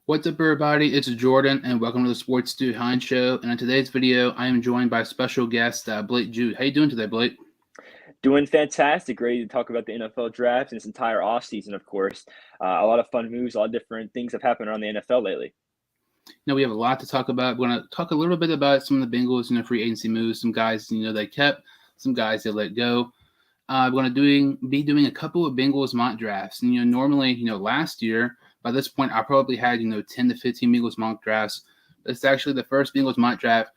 What's up, everybody? It's Jordan, and welcome to the Sports Dude Hines Show. And in today's video, I am joined by special guest Blake Jude. How you doing today, Blake? Doing fantastic. Ready to talk about the NFL draft and its entire offseason, of course. A lot of fun moves, a lot of different things have happened around the NFL lately. Now, we have a lot to talk about. We're going to talk a little bit about some of the Bengals, free agency moves, some guys, they kept, some guys they let go. We're going to be doing a couple of Bengals mock drafts. And, normally, last year, by this point, I probably had, 10 to 15 Bengals mock drafts. It's actually the first Bengals mock draft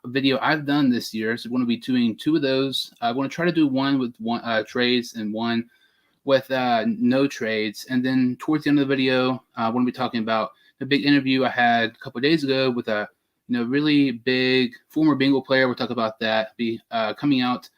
video I've done this year. So we're going to be doing two of those. I want to try to do one with trades and one with no trades. And then towards the end of the video, I want to be talking about the big interview I had a couple of days ago with a really big former Bengal player. We'll talk about that coming out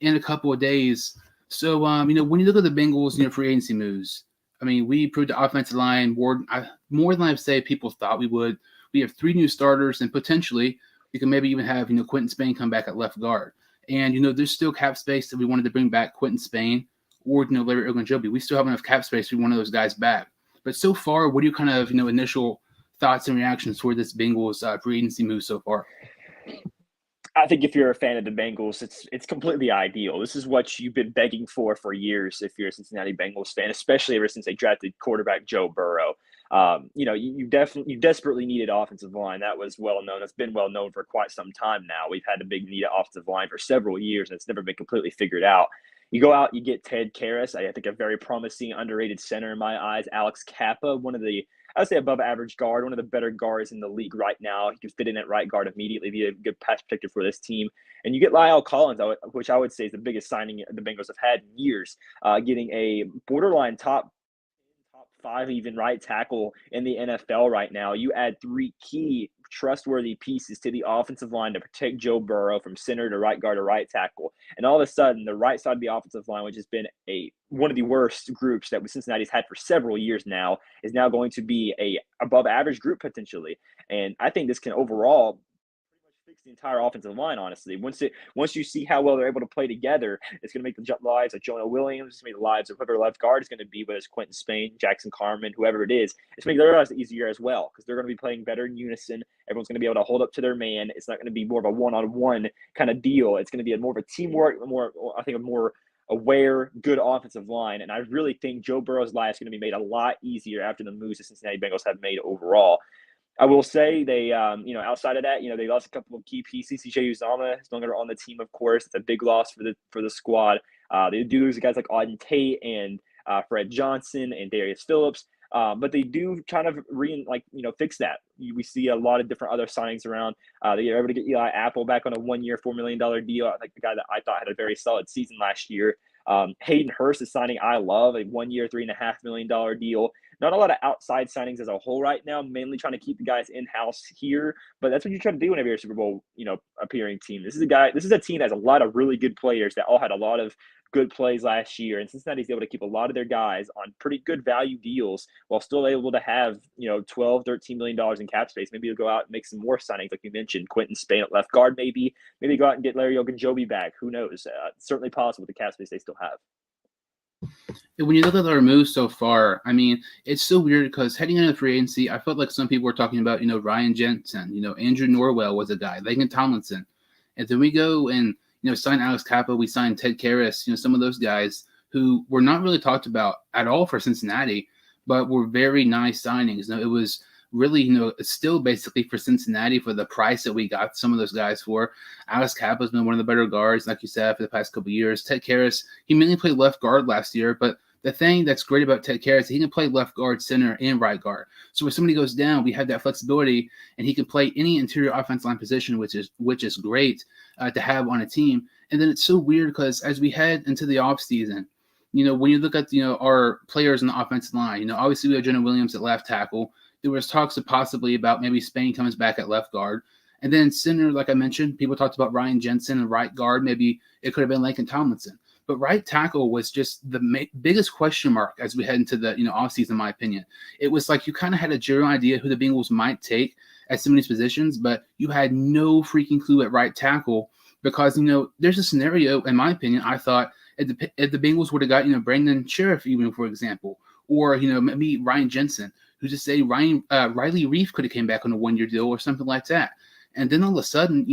in a couple of days. So, when you look at the Bengals, free agency moves, we improved the offensive line more than I've said people thought we would. We have 3 new starters, and potentially we can maybe even have, Quentin Spain come back at left guard. And, there's still cap space that we wanted to bring back Quentin Spain or, Larry Ogunjobi. We still have enough cap space to bring one of those guys back. But so far, what are your kind of, initial thoughts and reactions toward this Bengals free agency move so far? I think if you're a fan of the Bengals, it's completely ideal. This is what you've been begging for years if you're a Cincinnati Bengals fan, especially ever since they drafted quarterback Joe Burrow. You desperately needed offensive line. That was well known. It's been well known for quite some time now. We've had a big need of offensive line for several years, and it's never been completely figured out. You go out, you get Ted Carris, I think a very promising, underrated center in my eyes. Alex Kappa, I would say above average guard, one of the better guards in the league right now. He can fit in at right guard immediately, be a good pass protector for this team. And you get La'el Collins, which I would say is the biggest signing the Bengals have had in years, getting a borderline top 5 even right tackle in the NFL right now. You add 3 key trustworthy pieces to the offensive line to protect Joe Burrow from center to right guard to right tackle. And all of a sudden, the right side of the offensive line, which has been one of the worst groups that Cincinnati's had for several years now, is now going to be a above average group potentially. And I think this can overall fix the entire offensive line, honestly. Once you see how well they're able to play together, it's going to make the lives of Jonah Williams, it's going to make the lives of whoever left guard is going to be, whether it's Quentin Spain, Jackson Carman, whoever it is. It's going to make their lives easier as well because they're going to be playing better in unison. Everyone's going to be able to hold up to their man. It's not going to be more of a one-on-one kind of deal. It's going to be more of a teamwork, a more aware, good offensive line. And I really think Joe Burrow's life is going to be made a lot easier after the moves the Cincinnati Bengals have made overall. I will say they, outside of that, they lost a couple of key pieces. CJ Uzomah is no longer on the team, of course. It's a big loss for the squad. They do lose guys like Auden Tate and Fred Johnson and Darius Phillips. But they do kind of fix that. We see a lot of different other signings around. They are able to get Eli Apple back on a 1-year, $4 million deal. I think the guy that I thought had a very solid season last year. Hayden Hurst is signing a 1-year, $3.5 million deal. Not a lot of outside signings as a whole right now, mainly trying to keep the guys in-house here. But that's what you try to do whenever you're a Super Bowl, appearing team. This is a team that has a lot of really good players that all had a lot of good plays last year. And Cincinnati's able to keep a lot of their guys on pretty good value deals while still able to have, $12, $13 million in cap space. Maybe you'll go out and make some more signings, like you mentioned, Quentin Spain at left guard, maybe go out and get Larry Ogunjobi back. Who knows? It's certainly possible with the cap space they still have. When you look at our moves so far, it's so weird because heading into free agency, I felt like some people were talking about, Ryan Jensen, Andrew Norwell was a guy, Laken Tomlinson. And then we go and, sign Alex Kappa, we signed Ted Carris, some of those guys who were not really talked about at all for Cincinnati, but were very nice signings. It was really, still basically for Cincinnati for the price that we got some of those guys for. Alex Kappa has been one of the better guards, like you said, for the past couple of years. Ted Carris, he mainly played left guard last year, but the thing that's great about Ted Carris, he can play left guard, center, and right guard. So if somebody goes down, we have that flexibility, and he can play any interior offense line position, which is great to have on a team. And then it's so weird because as we head into the offseason, when you look at our players in the offensive line, obviously we have Jonah Williams at left tackle. There was talks of possibly about maybe Spain comes back at left guard. And then center, like I mentioned, people talked about Ryan Jensen and right guard. Maybe it could have been Laken Tomlinson. But right tackle was just the biggest question mark as we head into the offseason, in my opinion. It was like you kind of had a general idea who the Bengals might take at some of these positions, but you had no freaking clue at right tackle because, there's a scenario, in my opinion, I thought if the Bengals would have got, Brandon Sheriff even, for example, or, maybe Ryan Jensen, Who's to say Riley Reef could have came back on a 1-year deal or something like that? And then all of a sudden,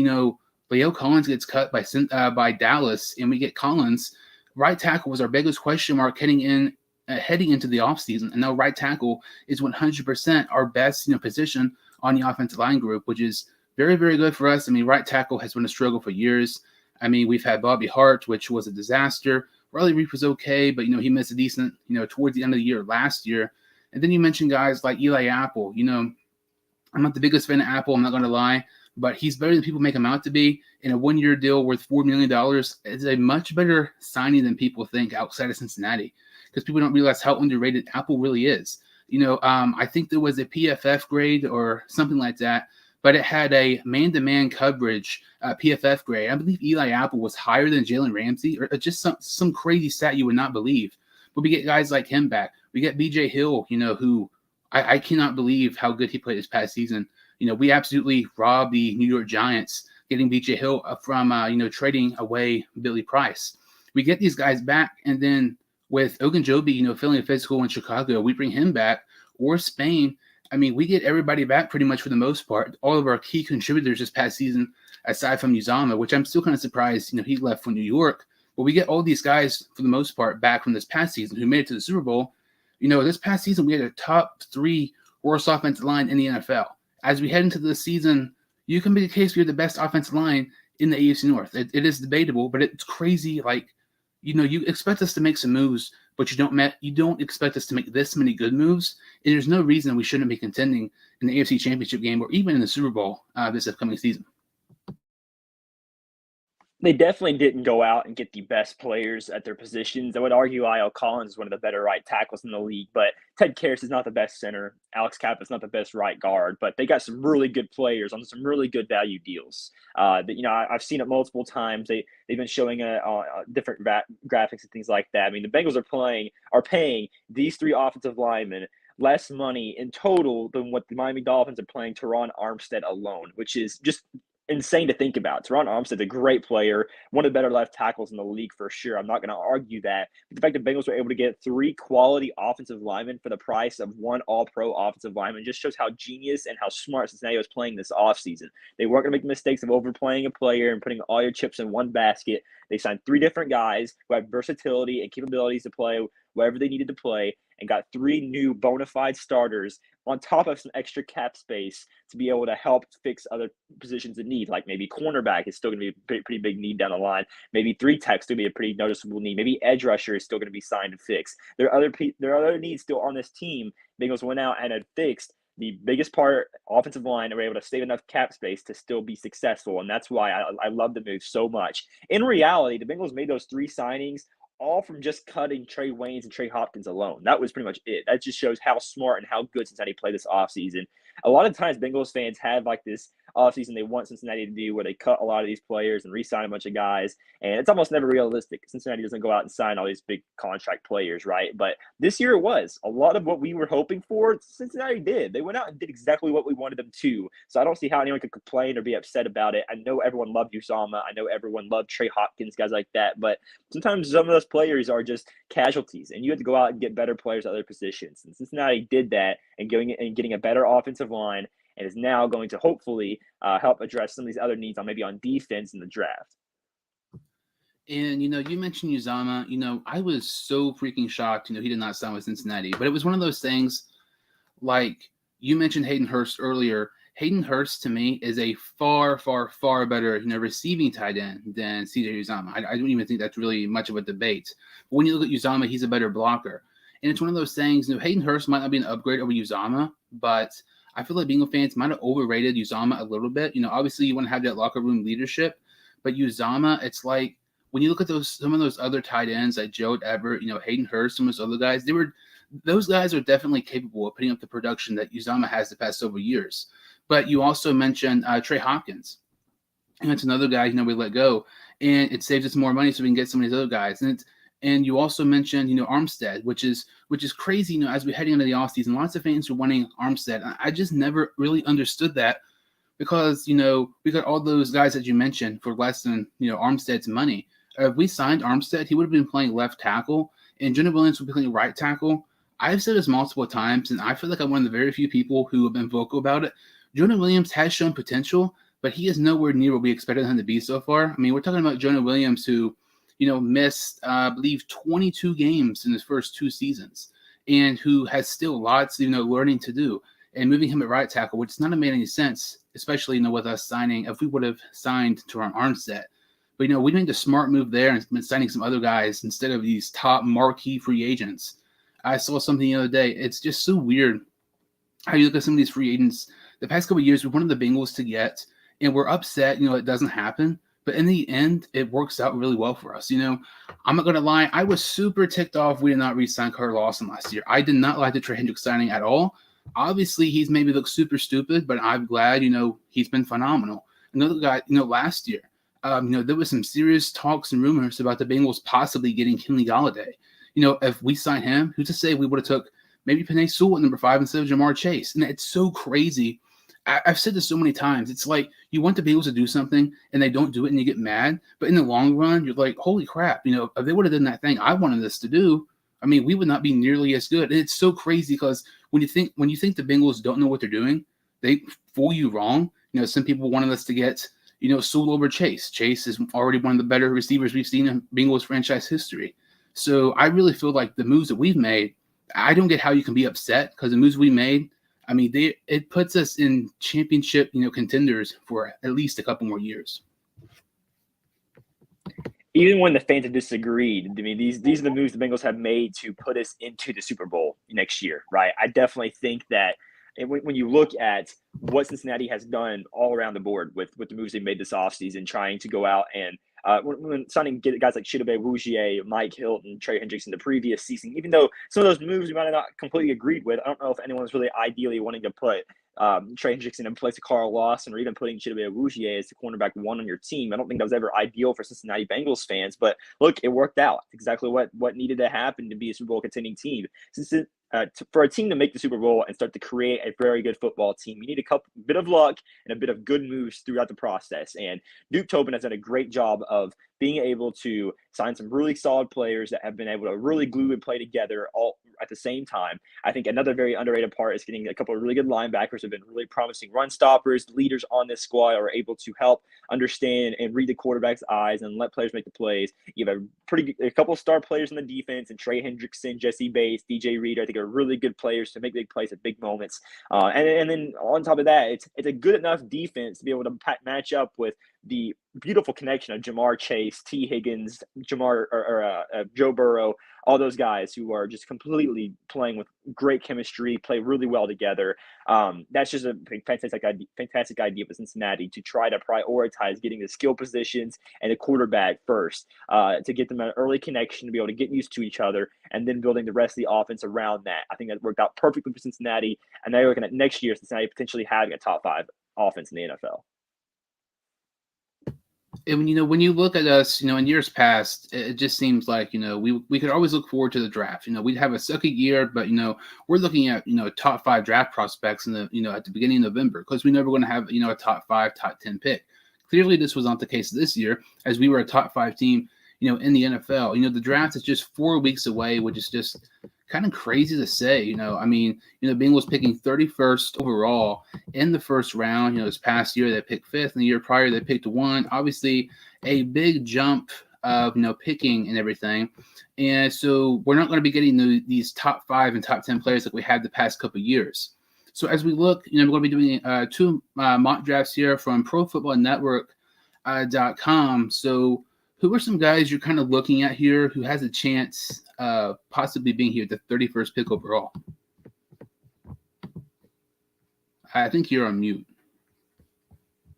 Leo Collins gets cut by Dallas, and we get Collins. Right tackle was our biggest question mark heading into the offseason, and now right tackle is 100% our best position on the offensive line group, which is very, very good for us. I mean, right tackle has been a struggle for years. I mean, we've had Bobby Hart, which was a disaster. Riley Reef was okay, but he missed a decent towards the end of the year last year. And then you mentioned guys like Eli Apple. I'm not the biggest fan of Apple, I'm not going to lie, but he's better than people make him out to be. In a 1-year deal worth $4 million is a much better signing than people think outside of Cincinnati, because people don't realize how underrated Apple really is. I think there was a PFF grade or something like that, but it had a man-to-man coverage PFF grade. I believe Eli Apple was higher than Jalen Ramsey, or just some crazy stat you would not believe. But we get guys like him back. We get BJ Hill, who I cannot believe how good he played this past season. We absolutely robbed the New York Giants getting BJ Hill from, trading away Billy Price. We get these guys back, and then with Ogunjobi, feeling physical in Chicago, we bring him back, or Spain. I mean, we get everybody back pretty much for the most part. All of our key contributors this past season, aside from Uzama, which I'm still kind of surprised, he left for New York. But we get all these guys, for the most part, back from this past season who made it to the Super Bowl. This past season, we had a top 3 worst offensive line in the NFL. As we head into the season, you can make a case we have the best offensive line in the AFC North. It is debatable, but it's crazy. You expect us to make some moves, but you don't expect us to make this many good moves. And there's no reason we shouldn't be contending in the AFC Championship game or even in the Super Bowl this upcoming season. They definitely didn't go out and get the best players at their positions. I would argue La'el Collins is one of the better right tackles in the league, but Ted Carris is not the best center. Alex Kappa is not the best right guard, but they got some really good players on some really good value deals. I've seen it multiple times. They've been showing different graphics and things like that. I mean, the Bengals are paying these 3 offensive linemen less money in total than what the Miami Dolphins are paying Teron Armstead alone, which is just insane to think about. Teron Armstead's a great player, one of the better left tackles in the league for sure. I'm not going to argue that. But the fact that Bengals were able to get 3 quality offensive linemen for the price of 1 all-pro offensive lineman just shows how genius and how smart Cincinnati was playing this offseason. They weren't going to make the mistakes of overplaying a player and putting all your chips in one basket. They signed 3 different guys who had versatility and capabilities to play wherever they needed to play, and got 3 new bona fide starters on top of some extra cap space to be able to help fix other positions in need, like maybe cornerback is still going to be a pretty big need down the line. Maybe 3 techs to be a pretty noticeable need. Maybe edge rusher is still going to be signed and fixed. There are other needs still on this team. Bengals went out and had fixed the biggest part, offensive line, and were able to save enough cap space to still be successful. And that's why I love the move so much. In reality, the Bengals made those 3 signings all from just cutting Trey Waynes and Trey Hopkins alone. That was pretty much it. That just shows how smart and how good Cincinnati played this offseason. A lot of times Bengals fans have like this offseason they want Cincinnati to do where they cut a lot of these players and re-sign a bunch of guys, and it's almost never realistic. Cincinnati doesn't go out and sign all these big contract players, right? But this year it was. A lot of what we were hoping for, Cincinnati did. They went out and did exactly what we wanted them to. So I don't see how anyone could complain or be upset about it. I know everyone loved Uzama. I know everyone loved Trey Hopkins, guys like that. But sometimes some of those players are just casualties, and you have to go out and get better players at other positions. And Cincinnati did that and getting a better offensive line, and is now going to hopefully help address some of these other needs on defense in the draft. And, you mentioned Uzama. I was so freaking shocked, he did not sign with Cincinnati. But it was one of those things, like you mentioned Hayden Hurst earlier. Hayden Hurst, to me, is a far, far, far better, receiving tight end than CJ Uzama. I don't even think that's really much of a debate. But when you look at Uzama, he's a better blocker. And it's one of those things, Hayden Hurst might not be an upgrade over Uzama, but I feel like Bengal fans might have overrated Uzama a little bit. Obviously you want to have that locker room leadership, but Uzama, it's like when you look at some of those other tight ends like Joe Everett, Hayden Hurst, some of those other guys, those guys are definitely capable of putting up the production that Uzama has the past several years. But you also mentioned Trey Hopkins. And it's another guy, we let go, and it saves us more money so we can get some of these other guys. And you also mentioned, Armstead, which is crazy, as we're heading into the offseason. Lots of fans are wanting Armstead. I just never really understood that because, we got all those guys that you mentioned for less than, Armstead's money. If we signed Armstead, he would have been playing left tackle, and Jonah Williams would be playing right tackle. I've said this multiple times, and I feel like I'm one of the very few people who have been vocal about it. Jonah Williams has shown potential, but he is nowhere near what we expected him to be so far. I mean, we're talking about Jonah Williams who, missed, I believe, 22 games in his first 2 seasons, and who has still lots, learning to do. And moving him at right tackle, which has not made any sense, especially, with us signing, if we would have signed Teron Armstead. But, we made the smart move there and been signing some other guys instead of these top marquee free agents. I saw something the other day. It's just so weird how you look at some of these free agents. The past couple of years, we wanted the Bengals to get, and we're upset, it doesn't happen. But in the end, it works out really well for us. I'm not going to lie. I was super ticked off we did not re-sign Carter Lawson last year. I did not like the Trey Hendricks signing at all. Obviously, he's maybe looked super stupid, but I'm glad, he's been phenomenal. Another guy, last year, there was some serious talks and rumors about the Bengals possibly getting Kenny Golladay. If we sign him, who's to say we would have took maybe Penei Sewell at number 5 instead of Jamar Chase? And it's so crazy. I've said this so many times. It's like you want the Bengals to do something and they don't do it and you get mad. But in the long run, you're like, holy crap, if they would have done that thing I wanted this to do, I mean, we would not be nearly as good. And it's so crazy because when you think the Bengals don't know what they're doing, they fool you wrong. Some people wanted us to get, Sewell over Chase. Chase is already one of the better receivers we've seen in Bengals franchise history. So I really feel like the moves that we've made, I don't get how you can be upset because the moves we made, I mean, it puts us in championship, contenders for at least a couple more years. Even when the fans have disagreed, I mean, these are the moves the Bengals have made to put us into the Super Bowl next year, right? I definitely think that when you look at what Cincinnati has done all around the board with the moves they made this offseason, trying to go out and when signing guys like Chidobe Awuzie, Mike Hilton, Trey Hendricks in the previous season, even though some of those moves we might have not completely agreed with, I don't know if anyone was really ideally wanting to put Trey Hendricks in place of Carl Lawson or even putting Chidobe Awuzie as the cornerback 1 on your team. I don't think that was ever ideal for Cincinnati Bengals fans, but look, it worked out. It's exactly what needed to happen to be a Super Bowl contending team. For a team to make the Super Bowl and start to create a very good football team, you need a bit of luck and a bit of good moves throughout the process. And Duke Tobin has done a great job of being able to sign some really solid players that have been able to really glue and play together all at the same time. I think another very underrated part is getting a couple of really good linebackers who have been really promising run stoppers. Leaders on this squad are able to help understand and read the quarterback's eyes and let players make the plays. You have a couple of star players in the defense, and Trey Hendrickson, Jesse Bates, DJ Reader, I think are really good players to make big plays at big moments. And then on top of that, it's a good enough defense to be able to match up with the beautiful connection of Jamar Chase, T. Higgins, Joe Burrow, all those guys who are just completely playing with great chemistry, play really well together. That's just a fantastic idea for Cincinnati to try to prioritize getting the skill positions and the quarterback first to get them an early connection to be able to get used to each other and then building the rest of the offense around that. I think that worked out perfectly for Cincinnati, and they're looking at next year Cincinnati potentially having a top 5 offense in the NFL. And when you look at us, in years past, it just seems like, we could always look forward to the draft. We'd have a second year, but, we're looking at, top 5 draft prospects in the, at the beginning of November, because we never going to have, a top 5, top 10 pick. Clearly, this was not the case this year, as we were a top 5 team, in the NFL. The draft is just 4 weeks away, which is just kind of crazy to say. Bengals picking 31st overall in the first round. This past year they picked 5th, and the year prior they picked 1. Obviously, a big jump of picking and everything. And so we're not going to be getting these top 5 and top 10 players like we had the past couple of years. So as we look, we're going to be doing 2 mock drafts here from ProFootballNetwork.com. So who are some guys you're kind of looking at here who has a chance possibly being here at the 31st pick overall? I think you're on mute.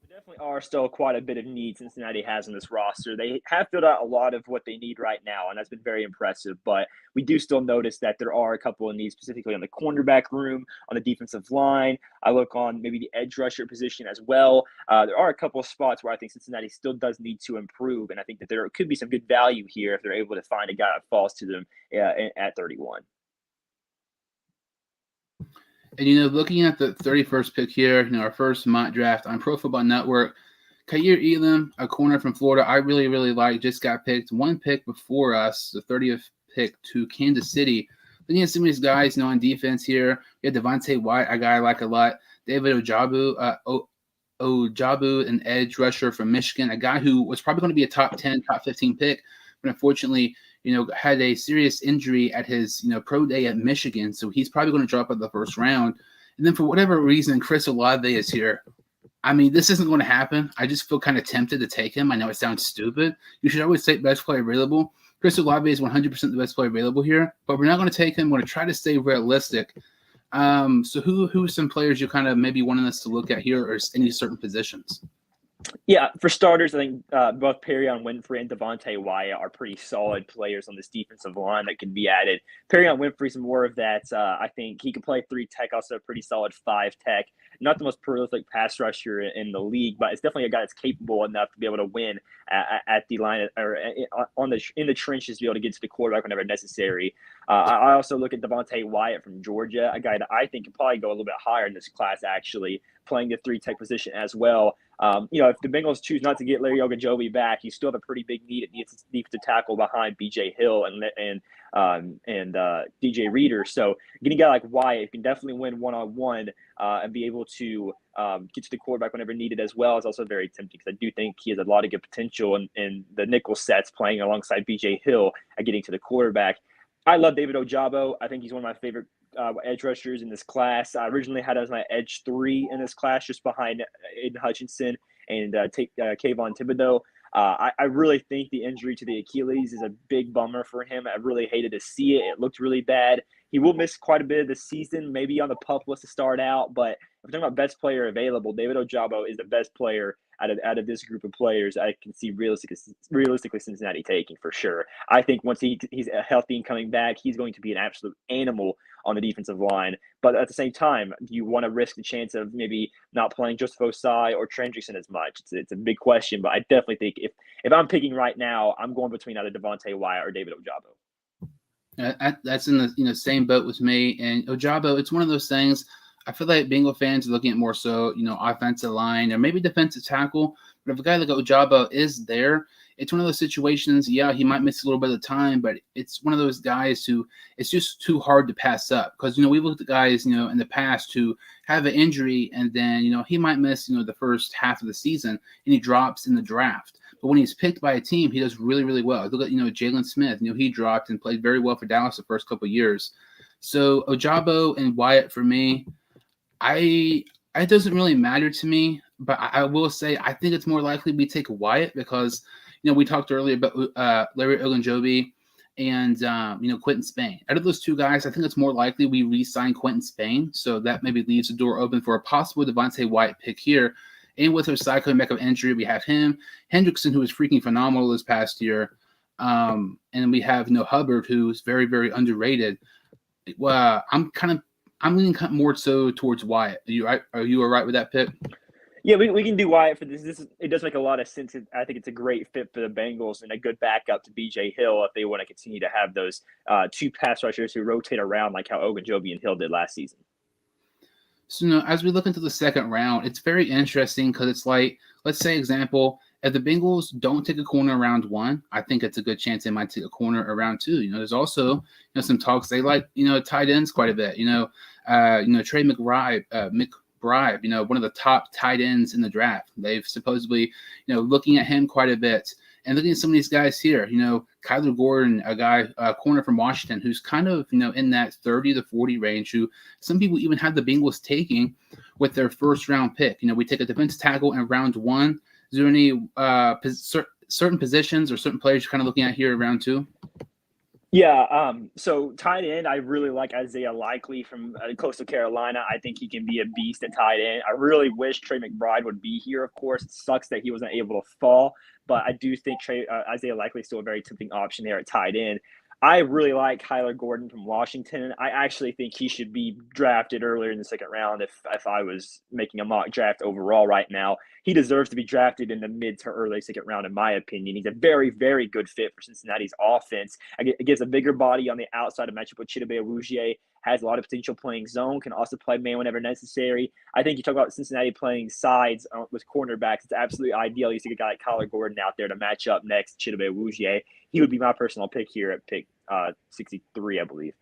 There definitely are still quite a bit of need Cincinnati has in this roster. They have filled out a lot of what they need right now, and that's been very impressive. But we do still notice that there are a couple of needs, specifically on the cornerback room, on the defensive line. I look on maybe the edge rusher position as well. There are a couple of spots where I think Cincinnati still does need to improve, and I think that there could be some good value here if they're able to find a guy that falls to them at 31. And, looking at the 31st pick here, our first mock draft on Pro Football Network, Kaiir Elam, a corner from Florida, I really, really like, just got picked 1 pick before us, the 30th pick to Kansas City. Then you have some of these guys, on defense here. You have Devonta Wyatt, a guy I like a lot. David Ojabu, an edge rusher from Michigan, a guy who was probably going to be a top 10, top 15 pick, but unfortunately, had a serious injury at his, pro day at Michigan. So he's probably going to drop out the first round. And then for whatever reason, Chris Olave is here. I mean, this isn't going to happen. I just feel kind of tempted to take him. I know it sounds stupid. You should always take best player available. Chris Olave is 100% the best player available here, but we're not going to take him. We're going to try to stay realistic. So who are some players you kind of maybe wanting us to look at here, or any certain positions? Yeah, for starters, I think both Perion Winfrey and Devonta Wyatt are pretty solid players on this defensive line that can be added. Perion Winfrey's more of that. I think he can play 3 tech, also a pretty solid 5 tech. Not the most prolific pass rusher in the league, but it's definitely a guy that's capable enough to be able to win at the line or in the trenches, to be able to get to the quarterback whenever necessary. I also look at Devonta Wyatt from Georgia, a guy that I think could probably go a little bit higher in this class, actually, playing the 3 tech position as well. If the Bengals choose not to get Larry Ogunjobi back, you still have a pretty big need at defensive tackle behind B.J. Hill and DJ Reader. So getting a guy like Wyatt can definitely win one-on-one and be able to get to the quarterback whenever needed as well is also very tempting, because I do think he has a lot of good potential in the nickel sets playing alongside B.J. Hill at getting to the quarterback. I love David Ojabo. I think he's one of my favorite edge rushers in this class. I originally had as my edge 3 in this class, just behind Aiden Hutchinson and Kayvon Thibodeau. I really think the injury to the Achilles is a big bummer for him. I really hated to see it. It looked really bad. He will miss quite a bit of the season, maybe on the PUP list to start out. But if we're talking about best player available, David Ojabo is the best player out of this group of players I can see realistically Cincinnati taking for sure. I think once he's healthy and coming back, he's going to be an absolute animal on the defensive line. But at the same time, do you want to risk the chance of maybe not playing Joseph Osai or Trendrickson as much? It's a big question, but I definitely think if I'm picking right now, I'm going between either Devonta Wyatt or David Ojabo. That's in the same boat with me. And Ojabo, it's one of those things. I feel like Bengal fans are looking at more so, offensive line or maybe defensive tackle. But if a guy like Ojabo is there, it's one of those situations, yeah, he might miss a little bit of time, but it's one of those guys who it's just too hard to pass up. Because, we've looked at guys, in the past who have an injury and then, he might miss, the first half of the season and he drops in the draft. But when he's picked by a team, he does really, really well. Look at, Jalen Smith, he dropped and played very well for Dallas the first couple of years. So Ojabo and Wyatt for me, it doesn't really matter to me, but I will say I think it's more likely we take Wyatt because, we talked earlier about Larry Ogunjobi and, Quentin Spain. Out of those 2 guys, I think it's more likely we re-sign Quentin Spain, so that maybe leaves the door open for a possible Devonta Wyatt pick here. And with Osai coming back of injury, we have him, Hendrickson, who was freaking phenomenal this past year, and we have Hubbard, who's very, very underrated. Well, I'm leaning more so towards Wyatt. Are you all right with that pick? Yeah, we can do Wyatt for this. It does make a lot of sense. I think it's a great fit for the Bengals and a good backup to B.J. Hill if they want to continue to have those 2 pass rushers who rotate around like how Ogunjobi and Hill did last season. So, as we look into the second round, it's very interesting because it's like, let's say, example, if the Bengals don't take a corner around 1, I think it's a good chance they might take a corner around 2. There's also, some talks they like, tight ends quite a bit. Trey McBride, one of the top tight ends in the draft. They've supposedly, looking at him quite a bit. And looking at some of these guys here, Kyler Gordon, a corner from Washington, who's kind of, in that 30 to 40 range, who some people even have the Bengals taking with their first round pick. We take a defensive tackle in round 1. Is there any certain positions or certain players you're kind of looking at here in round 2? Yeah, so tight end, I really like Isaiah Likely from Coastal Carolina. I think he can be a beast at tight end. I really wish Trey McBride would be here, of course. It sucks that he wasn't able to fall, but I do think Isaiah Likely is still a very tempting option there at tight end. I really like Kyler Gordon from Washington. I actually think he should be drafted earlier in the second round if I was making a mock draft overall right now. He deserves to be drafted in the mid to early second round, in my opinion. He's a very, very good fit for Cincinnati's offense. It gives a bigger body on the outside of matchup with Chidobe Awuzie, has a lot of potential playing zone, can also play man whenever necessary. I think you talk about Cincinnati playing sides with cornerbacks. It's absolutely ideal. You see a guy like Kyler Gordon out there to match up next to Chidobe Awuzie. He would be my personal pick here at pick 63, I believe.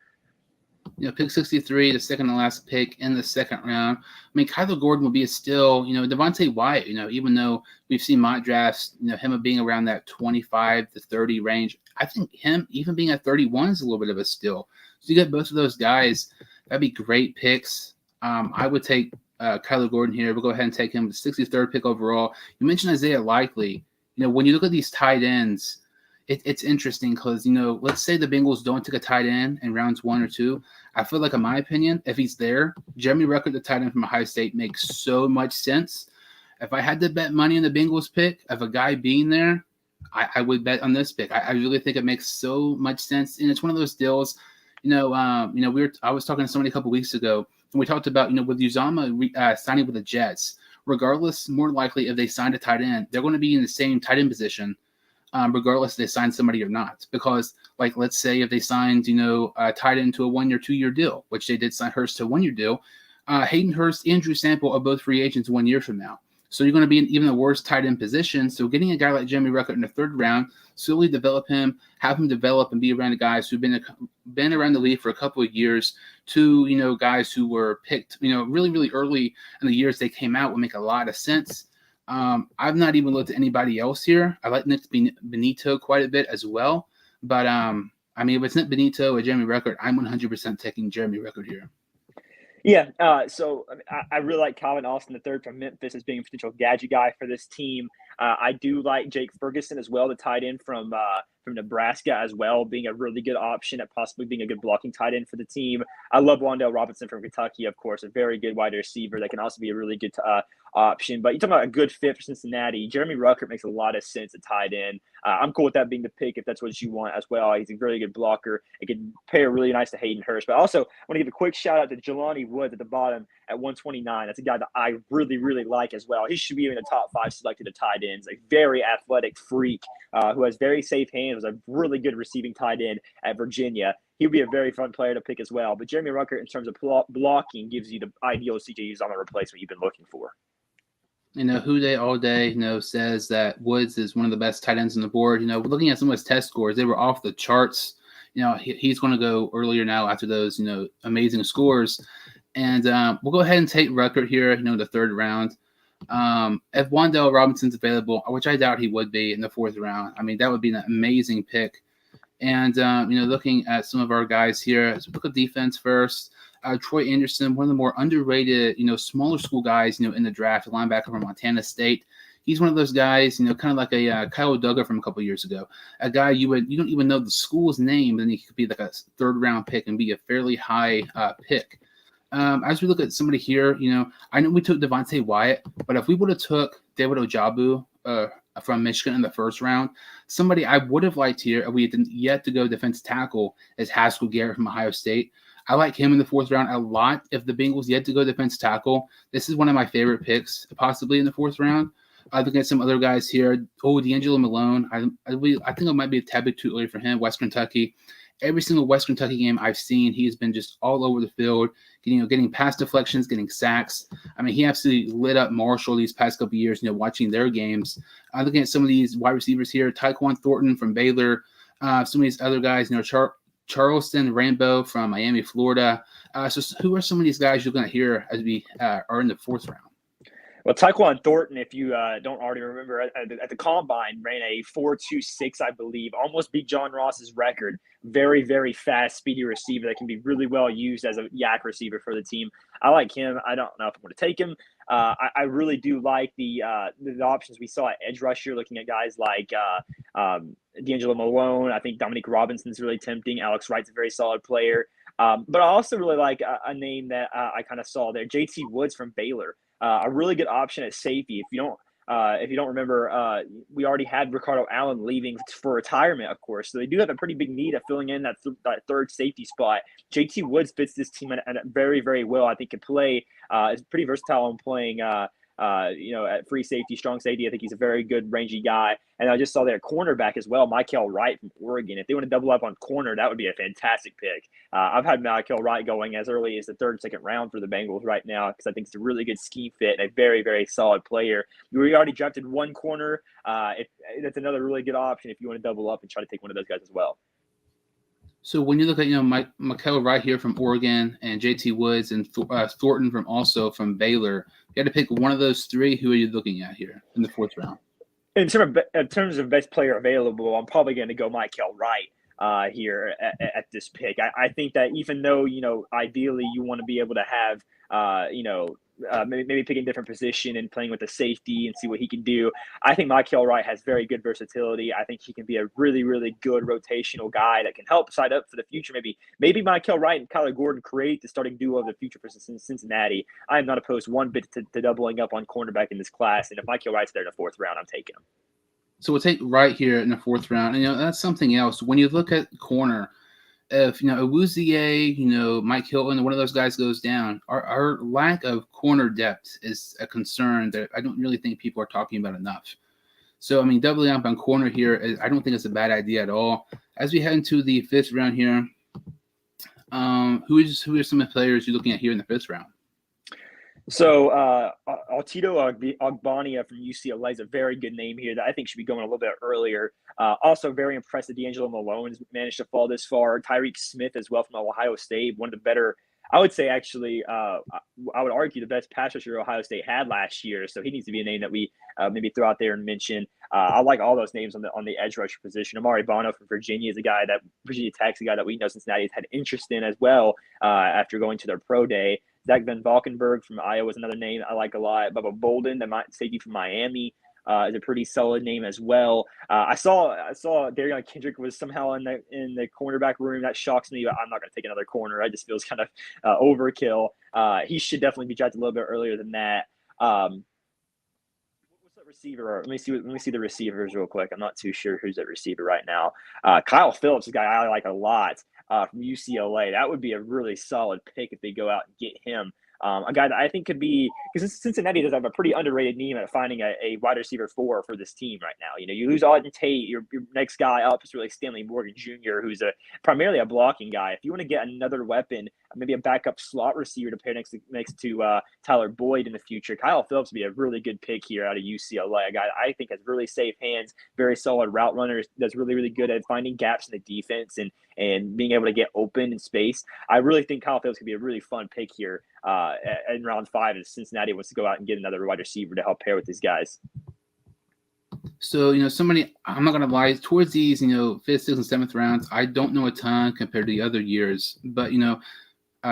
Pick 63, the second to last pick in the second round. I mean, Kyler Gordon will be a still, Devonta Wyatt, even though we've seen mock drafts, him being around that 25 to 30 range. I think him even being at 31 is a little bit of a steal. So you get both of those guys. That'd be great picks. I would take Kyler Gordon here. We'll go ahead and take him, the 63rd pick overall. You mentioned Isaiah Likely. When you look at these tight ends, it's interesting because, let's say the Bengals don't take a tight end in rounds 1 or 2. I feel like, in my opinion, if he's there, Jeremy Ruckert, the tight end from Ohio State, makes so much sense. If I had to bet money on the Bengals pick, of a guy being there, I would bet on this pick. I really think it makes so much sense. And it's one of those deals, I was talking to somebody a couple weeks ago, and we talked about, with Uzomah signing with the Jets, regardless, more likely if they signed a tight end, they're going to be in the same tight end position, regardless if they sign somebody or not. Because, let's say if they signed, a tight end to a 1-year, 2-year deal, which they did sign Hurst to a 1-year deal, Hayden Hurst and Drew Sample are both free agents 1 year from now. So you're going to be in even a worse tight end position. So getting a guy like Jeremy Ruckert in the 3rd round, slowly develop him, have him develop and be around the guys who've been around the league for a couple of years, to, guys who were picked, really, really early in the years they came out, would make a lot of sense. I've not even looked at anybody else here. I like Nick Benito quite a bit as well. But, if it's Nick Benito or Jeremy Ruckert, I'm 100% taking Jeremy Ruckert here. Yeah, so I really like Calvin Austin III from Memphis as being a potential gadget guy for this team. I do like Jake Ferguson as well, the tight end from Nebraska as well, being a really good option at possibly being a good blocking tight end for the team. I love Wan'Dale Robinson from Kentucky, of course, a very good wide receiver that can also be a really good option. But you're talking about a good fit for Cincinnati. Jeremy Ruckert makes a lot of sense at tight end. I'm cool with that being the pick if that's what you want as well. He's a really good blocker. It could pair really nice to Hayden Hurst. But also, I want to give a quick shout out to Jelani Woods at the bottom at 129. That's a guy that I really, really like as well. He should be in the top 5 selected at tight ends. A very athletic freak who has very safe hands, was a really good receiving tight end at Virginia. He'd be a very fun player to pick as well. But Jeremy Ruckert, in terms of blocking, gives you the ideal CJ Uzomah replacement you've been looking for. StripeHypeAllDey, says that Woods is one of the best tight ends on the board. Looking at some of his test scores, they were off the charts. He's going to go earlier now after those, amazing scores. And we'll go ahead and take Ruckert here, the 3rd round. If Wan'Dale Robinson's available, which I doubt he would be in the 4th round, that would be an amazing pick. And, looking at some of our guys here, let's look at defense first. Troy Anderson, one of the more underrated, smaller school guys, in the draft, a linebacker from Montana State. He's one of those guys, kind of like a Kyle Duggar from a couple years ago. A guy you don't even know the school's name, and he could be like a 3rd round pick and be a fairly high pick. As we look at somebody here, I know we took Devonta Wyatt, but if we would have took David Ojabo from Michigan in the 1st round, somebody I would have liked here, we didn't yet to go defensive tackle, is Haskell Garrett from Ohio State. I like him in the 4th round a lot. If the Bengals yet to go defensive tackle, this is one of my favorite picks, possibly in the 4th round. Looking at some other guys here. D'Angelo Malone. I think it might be a tad bit too early for him. West Kentucky. Every single West Kentucky game I've seen, he's been just all over the field, getting pass deflections, getting sacks. He absolutely lit up Marshall these past couple of years, watching their games. Looking at some of these wide receivers here, Tyquan Thornton from Baylor, some of these other guys, Charleston Rambo from Miami, Florida. So who are some of these guys you're going to hear as we are in the 4th round? Well, Tyquan Thornton, if you don't already remember, at the Combine, ran a 4.26, I believe, almost beat John Ross's record. Very, very fast, speedy receiver that can be really well used as a yak receiver for the team. I like him. I don't know if I'm going to take him. I really do like the options we saw at edge rusher, looking at guys like D'Angelo Malone. I think Dominique Robinson's really tempting. Alex Wright's a very solid player. But I also really like a name that I kind of saw there, JT Woods from Baylor. A really good option at safety. If you don't remember, we already had Ricardo Allen leaving for retirement, of course. So they do have a pretty big need of filling in that 3rd safety spot. JT Woods fits this team at very, very well. I think can play. Is pretty versatile in playing. At free safety, strong safety. I think he's a very good rangy guy. And I just saw their cornerback as well, Michael Wright from Oregon. If they want to double up on corner, that would be a fantastic pick. I've had Michael Wright going as early as the 3rd, 2nd round for the Bengals right now because I think it's a really good scheme fit and a very, very solid player. We already drafted one corner. That's another really good option if you want to double up and try to take one of those guys as well. So when you look at Michael Wright here from Oregon and J.T. Woods and Thornton from Baylor, you got to pick one of those three. Who are you looking at here in the fourth round? In terms of best player available, I'm probably going to go Michael Wright here at this pick. I think that even though, ideally you want to be able to have, maybe pick a different position and playing with a safety and see what he can do. I think Michael Wright has very good versatility. I think he can be a really, really good rotational guy that can help side up for the future. Maybe Michael Wright and Kyler Gordon create the starting duo of the future for Cincinnati. I am not opposed one bit to doubling up on cornerback in this class. And if Michael Wright's there in the fourth round, I'm taking him. So we'll take Wright here in the fourth round. And, that's something else. When you look at corner, if, Awuzie, Mike Hilton, one of those guys goes down, our lack of corner depth is a concern that I don't really think people are talking about enough. So, doubling up on corner here, I don't think it's a bad idea at all. As we head into the fifth round here, who are some of the players you're looking at here in the fifth round? So Altito Ogbonnia from UCLA is a very good name here that I think should be going a little bit earlier. Also very impressive. D'Angelo Malone's managed to fall this far. Tyreke Smith as well from Ohio State, one of the better, I would say actually, I would argue the best pass rusher Ohio State had last year. So he needs to be a name that we maybe throw out there and mention. I like all those names on the edge rusher position. Amari Bono from Virginia is a guy that Virginia Tech's a guy that we know Cincinnati has had interest in as well after going to their pro day. Zach Van Valkenburg from Iowa is another name I like a lot. Bubba Bolden, the safety from Miami, is a pretty solid name as well. I saw Darion Kendrick was somehow in the cornerback room. That shocks me, but I'm not going to take another corner. I just feels kind of overkill. He should definitely be drafted a little bit earlier than that. What's that receiver? Let me see the receivers real quick. I'm not too sure who's at receiver right now. Kyle Phillips is a guy I like a lot. From UCLA. That would be a really solid pick if they go out and get him. A guy that I think could be, because Cincinnati does have a pretty underrated name at finding a wide receiver for this team right now. You lose Auden Tate, your next guy up is really Stanley Morgan Jr., who's primarily a blocking guy. If you want to get another weapon, maybe a backup slot receiver to pair next to Tyler Boyd in the future, Kyle Phillips would be a really good pick here out of UCLA. A guy that I think has really safe hands, very solid route runner, that's really, really good at finding gaps in the defense and being able to get open in space. I really think Kyle Phillips could be a really fun pick here in round 5 as Cincinnati wants to go out and get another wide receiver to help pair with these guys. So, somebody, I'm not going to lie, towards these, 5th, 6th, and 7th rounds, I don't know a ton compared to the other years. But,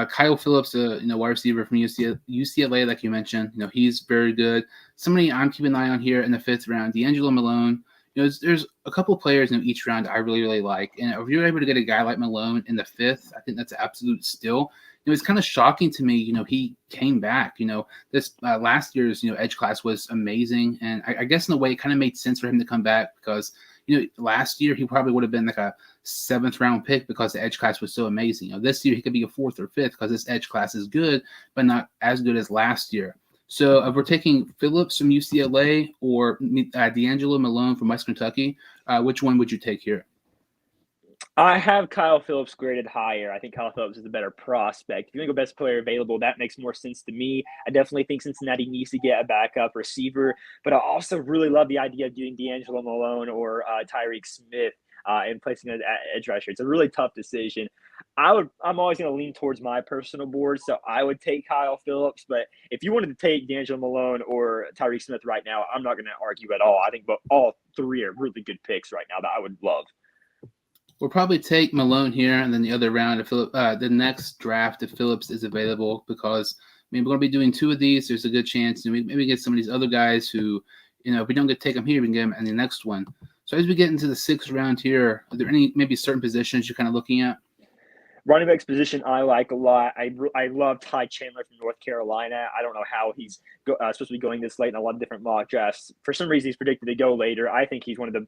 Kyle Phillips, wide receiver from UCLA, like you mentioned, he's very good. Somebody I'm keeping an eye on here in the 5th round, D'Angelo Malone. There's a couple of players in each round I really, really like. And if you're able to get a guy like Malone in the 5th, I think that's an absolute steal. It's kind of shocking to me, he came back. This last year's, edge class was amazing. And I guess in a way it kind of made sense for him to come back because, last year he probably would have been like a 7th round pick because the edge class was so amazing. This year he could be a 4th or 5th because this edge class is good, but not as good as last year. So if we're taking Phillips from UCLA or D'Angelo Malone from West Kentucky, which one would you take here? I have Kyle Phillips graded higher. I think Kyle Phillips is the better prospect. If you want to go best player available, that makes more sense to me. I definitely think Cincinnati needs to get a backup receiver, but I also really love the idea of doing D'Angelo Malone or Tyreke Smith and placing an edge rusher. It's a really tough decision. I'm always going to lean towards my personal board, so I would take Kyle Phillips. But if you wanted to take D'Angelo Malone or Tyreke Smith right now, I'm not going to argue at all. I think all three are really good picks right now that I would love. We'll probably take Malone here, and then the other round, if the next draft, if Phillips is available, because we're going to be doing 2 of these. There's a good chance maybe get some of these other guys who, if we don't take them here, we can get them in the next one. So as we get into the 6th round here, are there any maybe certain positions you're kind of looking at? Running back's position I like a lot. I love Ty Chandler from North Carolina. I don't know how he's supposed to be going this late in a lot of different mock drafts. For some reason, he's predicted to go later. I think he's one of the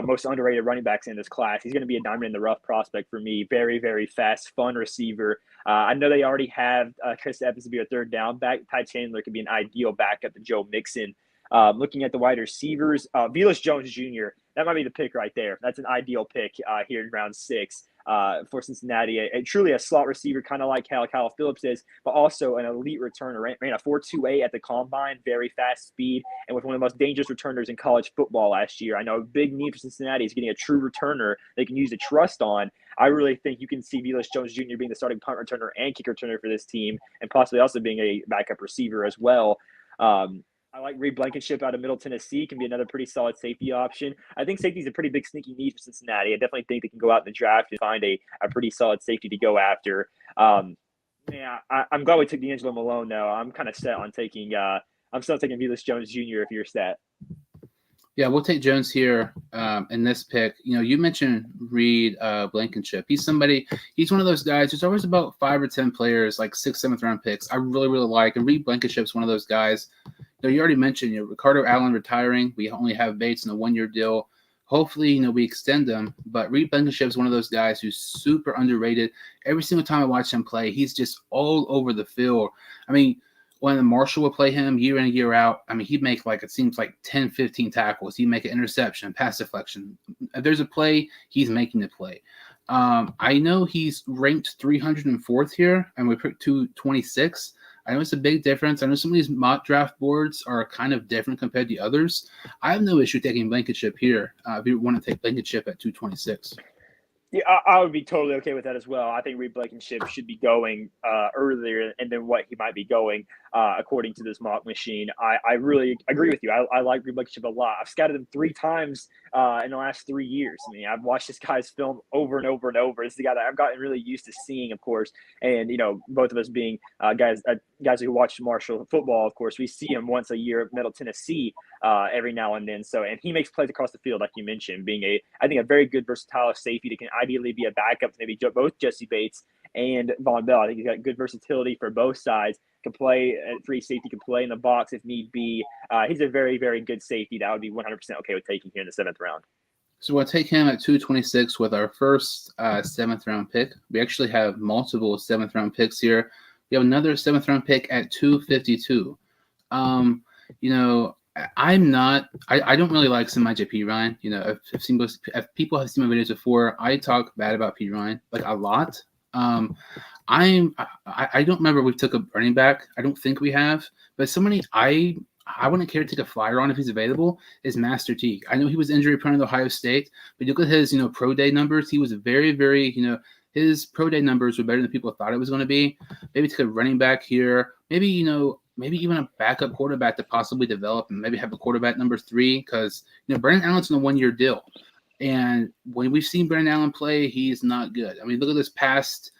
most underrated running backs in this class. He's going to be a diamond in the rough prospect for me. Very, very fast, fun receiver. I know they already have Chris Evans to be a third down back. Ty Chandler could be an ideal backup to Joe Mixon. Looking at the wide receivers, Velus Jones Jr., that might be the pick right there. That's an ideal pick here in round 6 for Cincinnati. Truly a slot receiver, kind of like how Kyle Phillips is, but also an elite returner. Ran a 4.28 at the combine, very fast speed, and with one of the most dangerous returners in college football last year. I know a big need for Cincinnati is getting a true returner they can use to trust on. I really think you can see Velus Jones Jr. being the starting punt returner and kick returner for this team, and possibly also being a backup receiver as well. I like Reed Blankenship out of Middle Tennessee, can be another pretty solid safety option. I think safety is a pretty big sneaky need for Cincinnati. I definitely think they can go out in the draft and find a pretty solid safety to go after. I'm glad we took D'Angelo Malone, though. I'm kind of set on taking I'm still taking Velus Jones Jr. if you're set. Yeah, we'll take Jones here in this pick. You mentioned Reed Blankenship. He's one of those guys. There's always about 5 or 10 players, like 6th, 7th round picks I really, really like. And Reed Blankenship's one of those guys. You already mentioned, Ricardo Allen retiring. We only have Bates in a 1-year deal. Hopefully, we extend them. But Reed Blankenship's one of those guys who's super underrated. Every single time I watch him play, he's just all over the field. I mean, when Marshall would play him year in and year out, he'd make it seems like 10, 15 tackles. He'd make an interception, pass deflection. If there's a play, he's making the play. I know he's ranked 304th here, and we picked 226. I know it's a big difference. I know some of these mock draft boards are kind of different compared to others. I have no issue taking Blankenship here if you want to take Blankenship at 226. Yeah, I would be totally okay with that as well. I think Reed Blankenship should be going earlier and then what he might be going according to this mock machine. I really agree with you. I like Reed Blankenship a lot. I've scouted him 3 times in the last 3 years. I've watched this guy's film over and over and over. This is the guy that I've gotten really used to seeing, of course. And, both of us being guys who watch Marshall football, of course, we see him once a year at Middle Tennessee every now and then. And he makes plays across the field, like you mentioned, being I think a very good versatile safety that can ideally be a backup to maybe both Jesse Bates and Von Bell. I think he's got good versatility for both sides. Can play at free safety, can play in the box if need be. He's a very, very good safety that I would be 100% okay with taking here in the 7th round. So we'll take him at 226 with our first 7th round pick. We actually have multiple 7th round picks here. We have another 7th round pick at 252. I don't really like Maija P. Ryan. If people have seen my videos before, I talk bad about P. Ryan a lot. I don't remember we took a running back. I don't think we have, but somebody I wouldn't care to take a flyer on if he's available is Master Teague. I know he was injury prone at Ohio State, but you look at his pro day numbers. He was very, very his pro day numbers were better than people thought it was going to be. Maybe take a running back here. Maybe even a backup quarterback to possibly develop and maybe have a quarterback number 3 because Brandon Allen's on a 1-year deal. And when we've seen Brandon Allen play, he's not good. Look at this past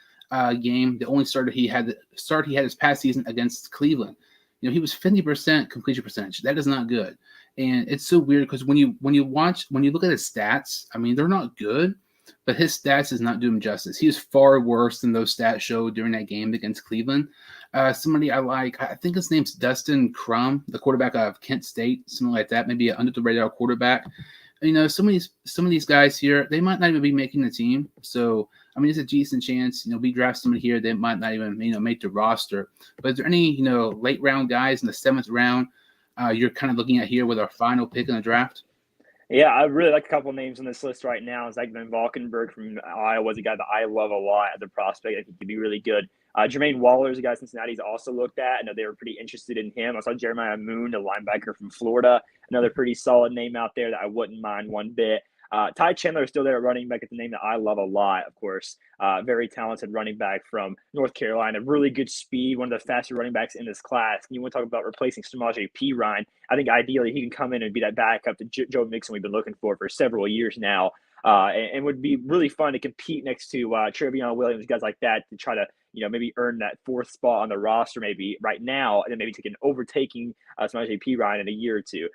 game. The only start he had his past season against Cleveland. He was 50% completion percentage. That is not good. And it's so weird because when you look at his stats, they're not good, but his stats is not doing him justice. He is far worse than those stats showed during that game against Cleveland. Somebody I like, I think his name's Dustin Crum, the quarterback of Kent State, something like that, maybe an under the radar quarterback. Some of these guys here, they might not even be making the team. So, there's a decent chance, we draft somebody here, they might not even, make the roster. But is there any, late round guys in the 7th round you're kind of looking at here with our final pick in the draft? Yeah, I really like a couple of names on this list right now. Zach Van Valkenburg from Iowa is a guy that I love a lot as a prospect. I think he'd be really good. Jermaine Waller is a guy Cincinnati's also looked at. I know they were pretty interested in him. I saw Jeremiah Moon, a linebacker from Florida, another pretty solid name out there that I wouldn't mind one bit. Ty Chandler is still there at running back. It's a name that I love a lot, of course. Very talented running back from North Carolina. Really good speed, one of the faster running backs in this class. And you want to talk about replacing Samaje Perine. I think ideally he can come in and be that backup to Joe Mixon we've been looking for several years now. And would be really fun to compete next to Trevion Williams, guys like that, to try to maybe earn that 4th spot on the roster maybe right now, and then maybe take an overtaking Samaje Perine in a year or two.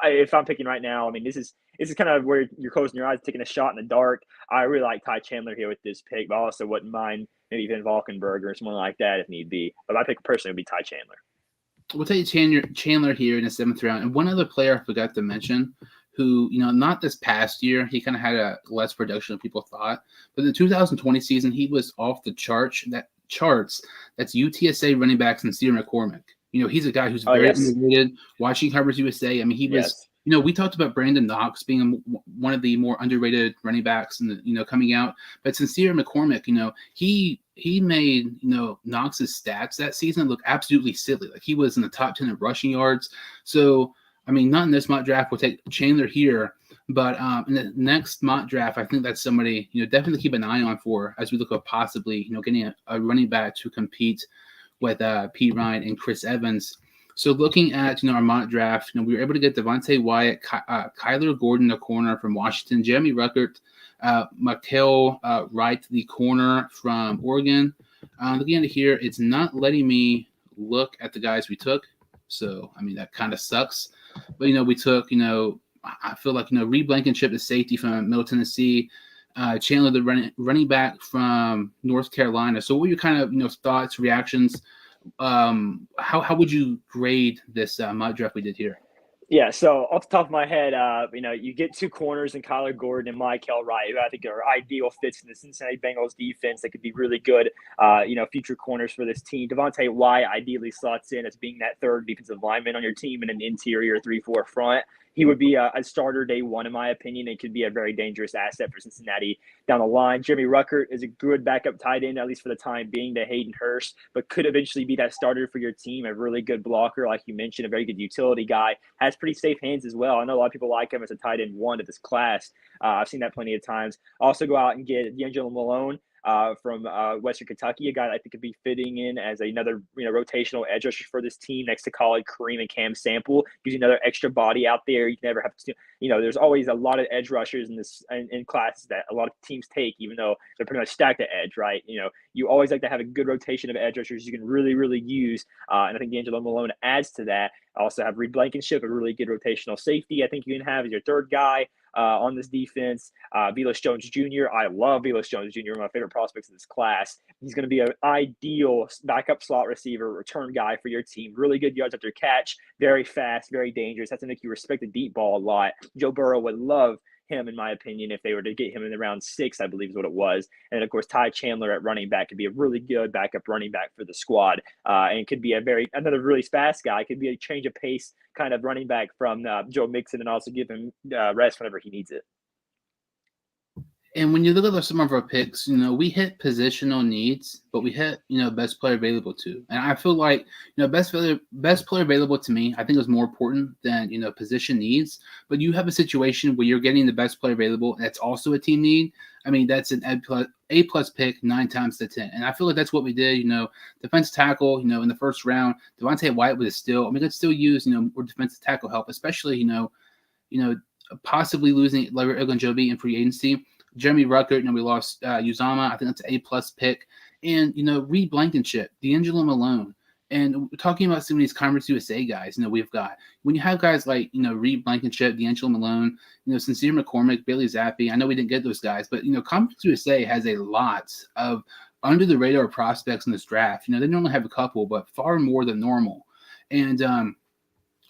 If I'm picking right now, this is kind of where you're closing your eyes, taking a shot in the dark. I really like Ty Chandler here with this pick, but I also wouldn't mind maybe Van Valkenburg or someone like that if need be. But my pick personally would be Ty Chandler. We'll take Chandler here in the 7th round. And one other player I forgot to mention who, not this past year, he kind of had a less production than people thought. But in the 2020 season, he was off the charts. That's UTSA running back Sincere McCormick. He's a guy who's Oh, very yes. underrated. Watching Harvard USA, I mean, he was. Yes. We talked about Brandon Knox being one of the more underrated running backs, coming out. But Sincere McCormick, he made Knox's stats that season look absolutely silly. Like he was in the top 10 of rushing yards. So I mean, not in this mock draft. We'll take Chandler here, but in the next mock draft, I think that's somebody definitely keep an eye on for as we look at possibly getting a running back to compete with Pete Ryan and Chris Evans. So looking at our mock draft, we were able to get Devonta Wyatt, Kyler Gordon, the corner from Washington, Jeremy Ruckert, Mikael Wright, the corner from Oregon. Looking at it here, it's not letting me look at the guys we took. So I mean that kind of sucks. But we took I feel like Reed Blankenship, the safety from Middle Tennessee, Chandler, the running back from North Carolina. So what were your kind of thoughts, reactions? How would you grade this mock draft we did here? Yeah, so off the top of my head, you get two corners in Kyler Gordon and Mikael Wright, who I think are ideal fits in the Cincinnati Bengals defense that could be really good, future corners for this team. Devonta Wyatt ideally slots in as being that third defensive lineman on your team in an interior 3-4 front. He would be a starter day one, in my opinion. It could be a very dangerous asset for Cincinnati down the line. Jeremy Ruckert is a good backup tight end, at least for the time being, to Hayden Hurst, but could eventually be that starter for your team, a really good blocker, like you mentioned, a very good utility guy, has pretty safe hands as well. I know a lot of people like him as a tight end one of this class. I've seen that plenty of times. Also go out and get D'Angelo Malone from Western Kentucky, a guy that I think could be fitting in as another rotational edge rusher for this team next to Khalid Kareem and Cam Sample. Gives you another extra body out there. You never have to, there's always a lot of edge rushers in classes that a lot of teams take, even though they're pretty much stacked at edge, right? You always like to have a good rotation of edge rushers you can really, really use. And I think D'Angelo Malone adds to that. I also have Reed Blankenship, a really good rotational safety. I think you can have as your third guy on this defense. Velus Jones Jr. I love Velus Jones Jr., one of my favorite prospects in this class. He's going to be an ideal backup slot receiver, return guy for your team. Really good yards after catch, very fast, very dangerous. That's to make you respect the deep ball a lot. Joe Burrow would love him, in my opinion, if they were to get him in the round 6, I believe is what it was. And of course, Ty Chandler at running back could be a really good backup running back for the squad, and could be another really fast guy. Could be a change of pace kind of running back from Joe Mixon, and also give him rest whenever he needs it. And when you look at some of our picks, we hit positional needs, but we hit, best player available too. And I feel like, best player available to me, I think is more important than, position needs. But you have a situation where you're getting the best player available, and that's also a team need. I mean, that's an A plus pick 9 times to 10. And I feel like that's what we did, defensive tackle, in the first round. Devonta Wyatt was still, I mean, let's still use, more defensive tackle help, especially, possibly losing Larry Ogunjobi in free agency. Jeremy Ruckert, we lost Uzama. I think that's an A-plus pick. And, Reed Blankenship, D'Angelo Malone. And we're talking about some of these Conference USA guys, we've got. When you have guys like, Reed Blankenship, D'Angelo Malone, Sincere McCormick, Bailey Zappi, I know we didn't get those guys, but, Conference USA has a lot of under-the-radar prospects in this draft. They normally have a couple, but far more than normal. And,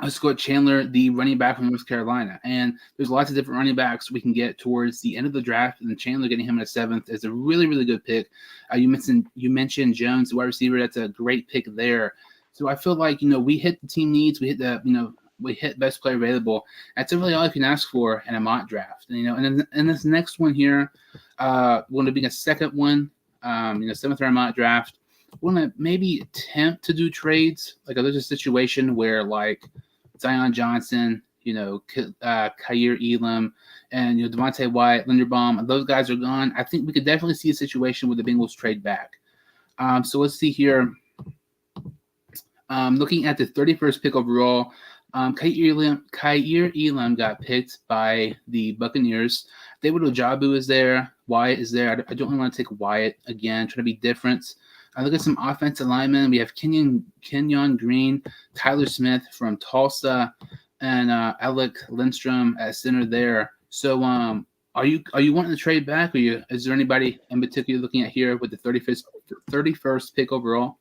let's go at Chandler, the running back from North Carolina. And there's lots of different running backs we can get towards the end of the draft. And Chandler getting him in the 7th is a really, really good pick. You mentioned Jones, the wide receiver. That's a great pick there. So I feel like, we hit the team needs. We hit we hit best player available. That's really all you can ask for in a mock draft. And then this next one here, going to be a second one, 7th round mock draft. Want to maybe attempt to do trades. Like there's a situation where like Zion Johnson, Kaiir Elam, and Devonta Wyatt, Linderbaum, those guys are gone. I think we could definitely see a situation where the Bengals trade back. So let's see here. Looking at the 31st pick overall, Kaiir Elam got picked by the Buccaneers. David Ojabo is there. Wyatt is there. I don't really want to take Wyatt again, trying to be different. I look at some offensive linemen. We have Kenyon Green, Tyler Smith from Tulsa, and Alec Lindstrom at center there. So, are you wanting to trade back? Is there anybody in particular looking at here with the 31st pick overall?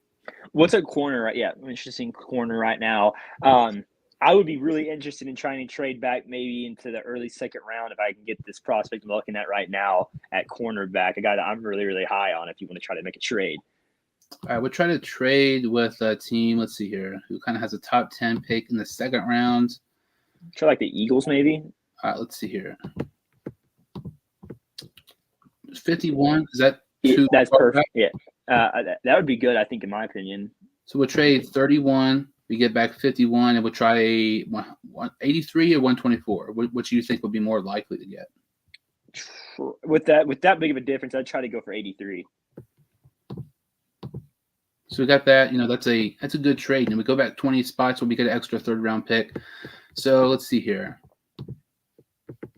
What's a corner? Right? Yeah, interesting corner right now. I would be really interested in trying to trade back maybe into the early second round if I can get this prospect I'm looking at right now at cornerback, a guy that I'm really, really high on if you want to try to make a trade. All right, we'll try to trade with a team. Let's see here, who kind of has a top 10 pick in the second round. Try like the Eagles, maybe. All right, let's see here. 51. Is that that's perfect? Yeah, that would be good. I think, in my opinion. So we'll trade 31. We get back 51, and we'll try 83 or 124. What do you think would be more likely to get? With that big of a difference, I'd try to go for 83. So we got that. That's a good trade. And we go back 20 spots where we get an extra third round pick. So let's see here.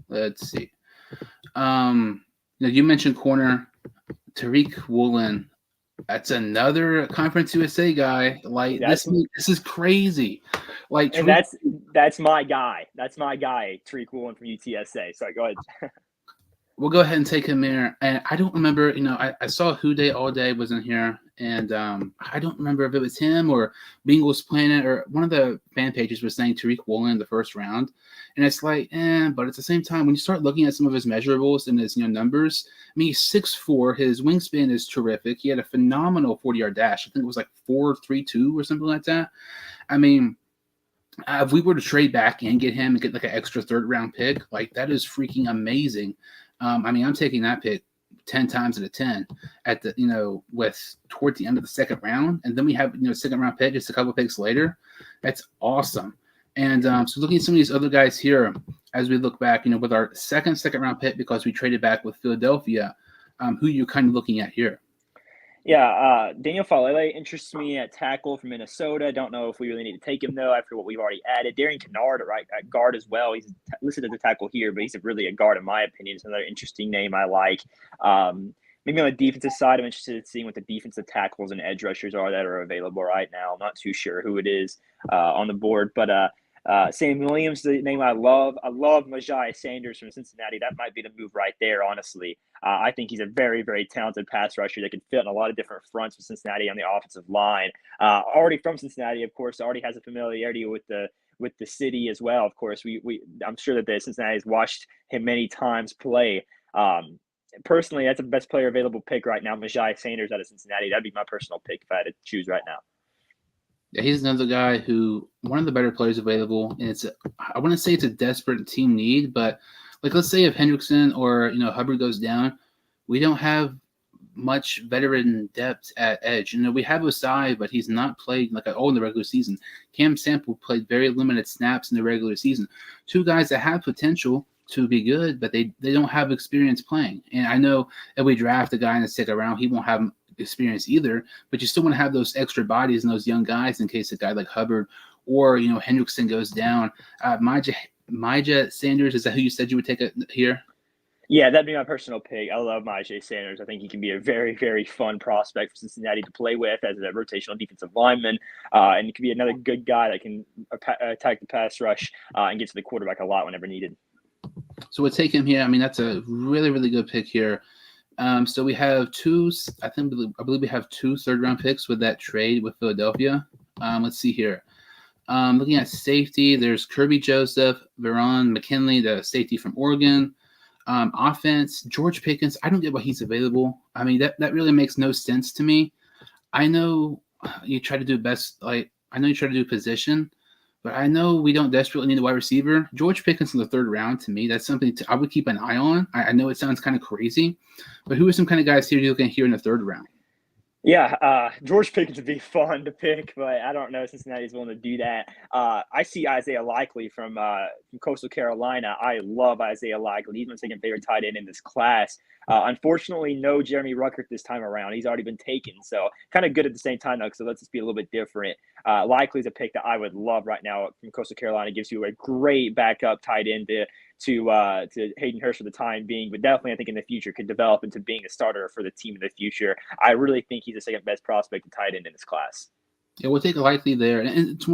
Let's see. You mentioned corner Tyreke Woolen. That's another Conference USA guy. Like this is crazy. Like, and that's my guy. That's my guy, Tyreke Woolen from UTSA. Sorry, go ahead. We'll go ahead and take him here. And I don't remember, I saw Who-Dey-All-Day was in here. And I don't remember if it was him or Bengals Planet or one of the fan pages was saying Tyreke Woolen in the first round. And it's like, but at the same time, when you start looking at some of his measurables and his numbers, I mean, he's 6'4", his wingspan is terrific. He had a phenomenal 40-yard dash. I think it was like 4.32 or something like that. I mean, if we were to trade back and get him and get like an extra third round pick, like that is freaking amazing. I mean, I'm taking that pick 10 times out of 10 at the, with toward the end of the second round. And then we have, second round pick just a couple picks later. That's awesome. And so looking at some of these other guys here, as we look back, with our second round pick, because we traded back with Philadelphia, who you're kind of looking at here. Yeah, Daniel Falele interests me at tackle from Minnesota. Don't know if we really need to take him, though, after what we've already added. Darian Kennard at guard as well. He's listed as a tackle here, but he's really a guard in my opinion. It's another interesting name I like. Maybe on the defensive side, I'm interested in seeing what the defensive tackles and edge rushers are that are available right now. I'm not too sure who it is on the board, but Sam Williams, the name I love. I love Maija Sanders from Cincinnati. That might be the move right there, honestly. I think he's a very, very talented pass rusher that can fit on a lot of different fronts with Cincinnati on the offensive line. Already from Cincinnati, of course, already has a familiarity with the city as well. Of course, I'm sure that the Cincinnati has watched him many times play. Personally, that's the best player available pick right now, Maija Sanders out of Cincinnati. That'd be my personal pick if I had to choose right now. Yeah, he's another guy who one of the better players available, and I wouldn't say it's a desperate team need, but like let's say if Hendrickson or Hubbard goes down, we don't have much veteran depth at edge. We have Osai, but he's not played like in the regular season. Cam Sample played very limited snaps in the regular season. Two guys that have potential to be good, but they don't have experience playing. And I know if we draft a guy in the second round, he won't have experience either, but you still want to have those extra bodies and those young guys in case a guy like Hubbard or Hendrickson goes down. Maija Sanders, is that who you said you would take it here? Yeah, that'd be my personal pick. I love Maija Sanders. I think he can be a very, very fun prospect for Cincinnati to play with as a rotational defensive lineman, and he can be another good guy that can attack the pass rush and get to the quarterback a lot whenever needed. So we'll take him here. I mean, that's a really, really good pick here. So we have I believe we have 2 third-round picks with that trade with Philadelphia. Let's see here. Looking at safety, there's Kirby Joseph, Veron McKinley, the safety from Oregon. Offense, George Pickens. I don't get why he's available. I mean, that really makes no sense to me. I know you try to do position, but I know we don't desperately need a wide receiver. George Pickens in the third round, to me, that's something I would keep an eye on. I know it sounds kind of crazy, but who are some kind of guys here you're looking at here in the third round? Yeah, George Pickens would be fun to pick, but I don't know if Cincinnati's willing to do that. I see Isaiah Likely from Coastal Carolina. I love Isaiah Likely. He's my second favorite tight end in this class. Unfortunately, no Jeremy Ruckert this time around. He's already been taken, so kind of good at the same time, though, so let's just be a little bit different. Likely's a pick that I would love right now from Coastal Carolina. Gives you a great backup tight end to Hayden Hurst for the time being, but definitely I think in the future could develop into being a starter for the team in the future. I really think he's the second best prospect to tight end in this class. Yeah, we'll take Likely there. And it's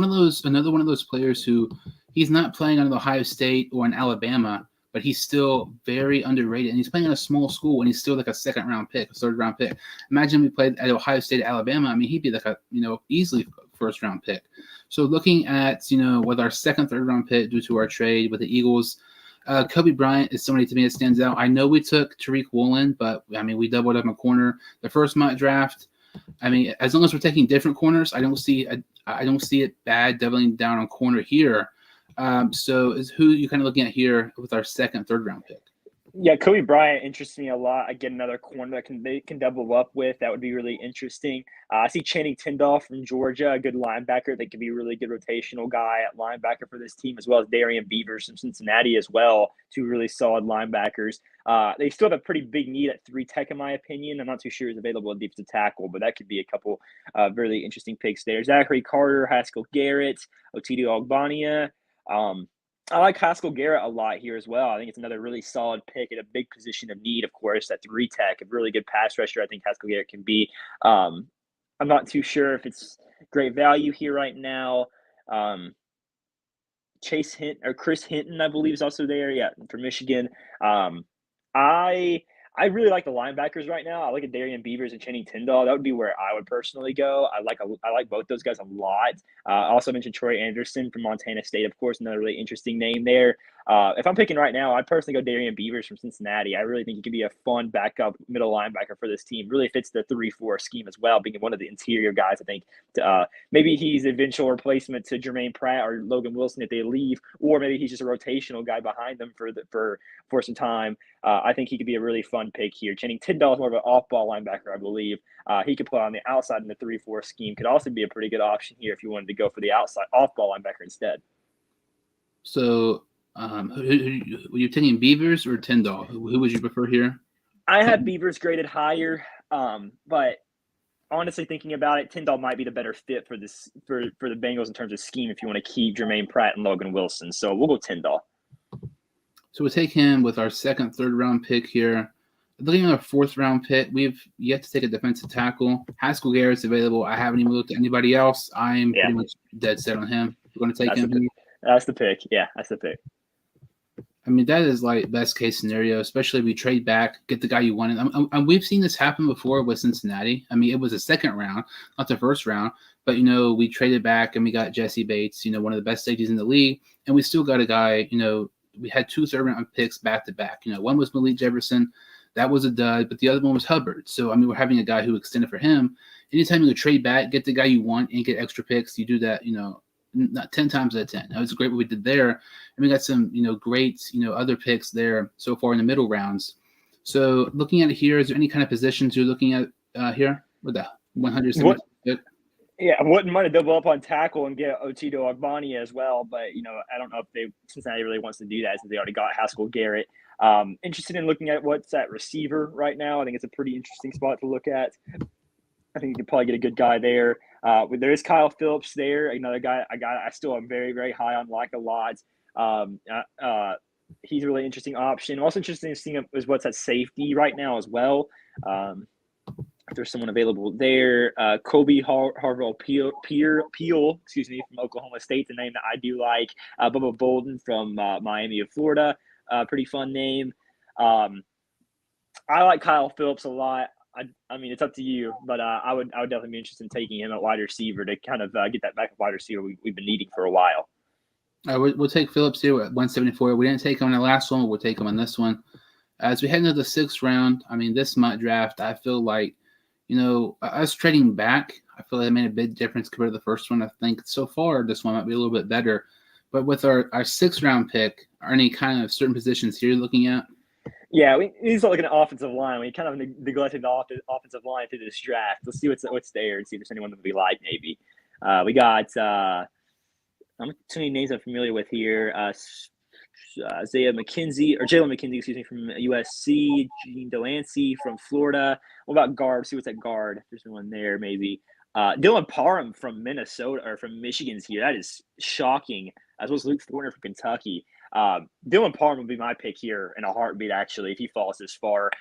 another one of those players who he's not playing on Ohio State or in Alabama, but he's still very underrated. And he's playing in a small school, and he's still like a second-round pick, a third-round pick. Imagine we played at Ohio State, Alabama. I mean, he'd be like a, easily first-round pick. So looking at, with our second, third-round pick due to our trade with the Eagles, Kobe Bryant is somebody to me that stands out. I know we took Tyreke Woolen, but, I mean, we doubled up a corner. The first mock draft, I mean, as long as we're taking different corners, I don't see it bad doubling down on corner here. So is who you kind of looking at here with our second, third round pick? Yeah, Kobe Bryant interests me a lot. I get another corner that they can double up with. That would be really interesting. I see Channing Tindall from Georgia, a good linebacker that could be a really good rotational guy at linebacker for this team, as well as Darian Beavers from Cincinnati as well, two really solid linebackers. They still have a pretty big need at 3 tech, in my opinion. I'm not too sure he's available at defensive tackle, but that could be a couple really interesting picks there. Zachary Carter, Haskell Garrett, Otidio Ogbonnia. I like Haskell Garrett a lot here as well. I think it's another really solid pick at a big position of need, of course, at 3 tech, a really good pass rusher. I think Haskell Garrett can be. I'm not too sure if it's great value here right now. Chris Hinton, I believe, is also there. Yeah, from Michigan. I really like the linebackers right now. I look at Darian Beavers and Channing Tindall. That would be where I would personally go. I like both those guys a lot. I also mentioned Troy Anderson from Montana State, of course, another really interesting name there. If I'm picking right now, I'd personally go Darian Beavers from Cincinnati. I really think he could be a fun backup middle linebacker for this team. Really fits the 3-4 scheme as well, being one of the interior guys. I think maybe he's an eventual replacement to Jermaine Pratt or Logan Wilson if they leave, or maybe he's just a rotational guy behind them for some time. I think he could be a really fun pick here. Channing Tindall is more of an off-ball linebacker, I believe. He could play on the outside in the 3-4 scheme. Could also be a pretty good option here if you wanted to go for the outside off-ball linebacker instead. So, were you taking Beavers or Tindall? Who would you prefer here? I have Beavers graded higher, but honestly, thinking about it, Tindall might be the better fit for the Bengals in terms of scheme if you want to keep Jermaine Pratt and Logan Wilson. So we'll go Tindall. So we'll take him with our second, third round pick here. Looking at our fourth round pick, we've yet to take a defensive tackle. Haskell Garrett's available. I haven't even looked at anybody else. I'm pretty much dead set on him. We're going to take him. That's the pick. Yeah, that's the pick. I mean, that is like best case scenario, especially if we trade back, get the guy you wanted. And we've seen this happen before with Cincinnati. I mean, it was the second round, not the first round. But, we traded back and we got Jesse Bates, one of the best safeties in the league. And we still got a guy, we had 2 third-round picks back-to-back. One was Malik Jefferson. That was a dud, but the other one was Hubbard. So, I mean, we're having a guy who extended for him. Anytime you trade back, get the guy you want, and get extra picks, you do that, not 10 times out of 10. That was great what we did there. And we got some, great, other picks there so far in the middle rounds. So, looking at it here, is there any kind of positions you're looking at here with the 170 pick? Yeah, I wouldn't mind to double up on tackle and get Otidio Ogbonnia as well, but I don't know if Cincinnati really wants to do that since they already got Haskell Garrett. Interested in looking at what's at receiver right now. I think it's a pretty interesting spot to look at. I think you could probably get a good guy there. There is Kyle Phillips there, another guy I still am very, very high on, like a lot. He's a really interesting option. Also interesting to see is what's at safety right now as well. If there's someone available there, Kobe Harvell Peel, from Oklahoma State, the name that I do like. Bubba Bolden from Miami of Florida, pretty fun name. I like Kyle Phillips a lot. I mean, it's up to you, but I would definitely be interested in taking him at wide receiver to kind of get that backup wide receiver we've been needing for a while. We'll take Phillips here at 174. We didn't take him in the last one. We'll take him on this one. As we head into the 6th round, I mean, this mock draft, I feel like, us trading back, I feel like it made a big difference compared to the first one. I think so far this one might be a little bit better. But with our 6th round pick, are any kind of certain positions here you're looking at? Yeah, we need to look at an offensive line. We kind of neglected the offensive line through this draft. Let's see what's there and see if there's anyone that we like maybe. We got too many names I'm familiar with here. Jalen McKenzie, from USC, Gene Delancey from Florida. What about guard? See what's at guard. If there's anyone there, maybe. Dylan Parham from Minnesota or from Michigan's here. That is shocking. As well as Luke Thornton from Kentucky. Dylan Parham would be my pick here in a heartbeat, actually, if he falls this far.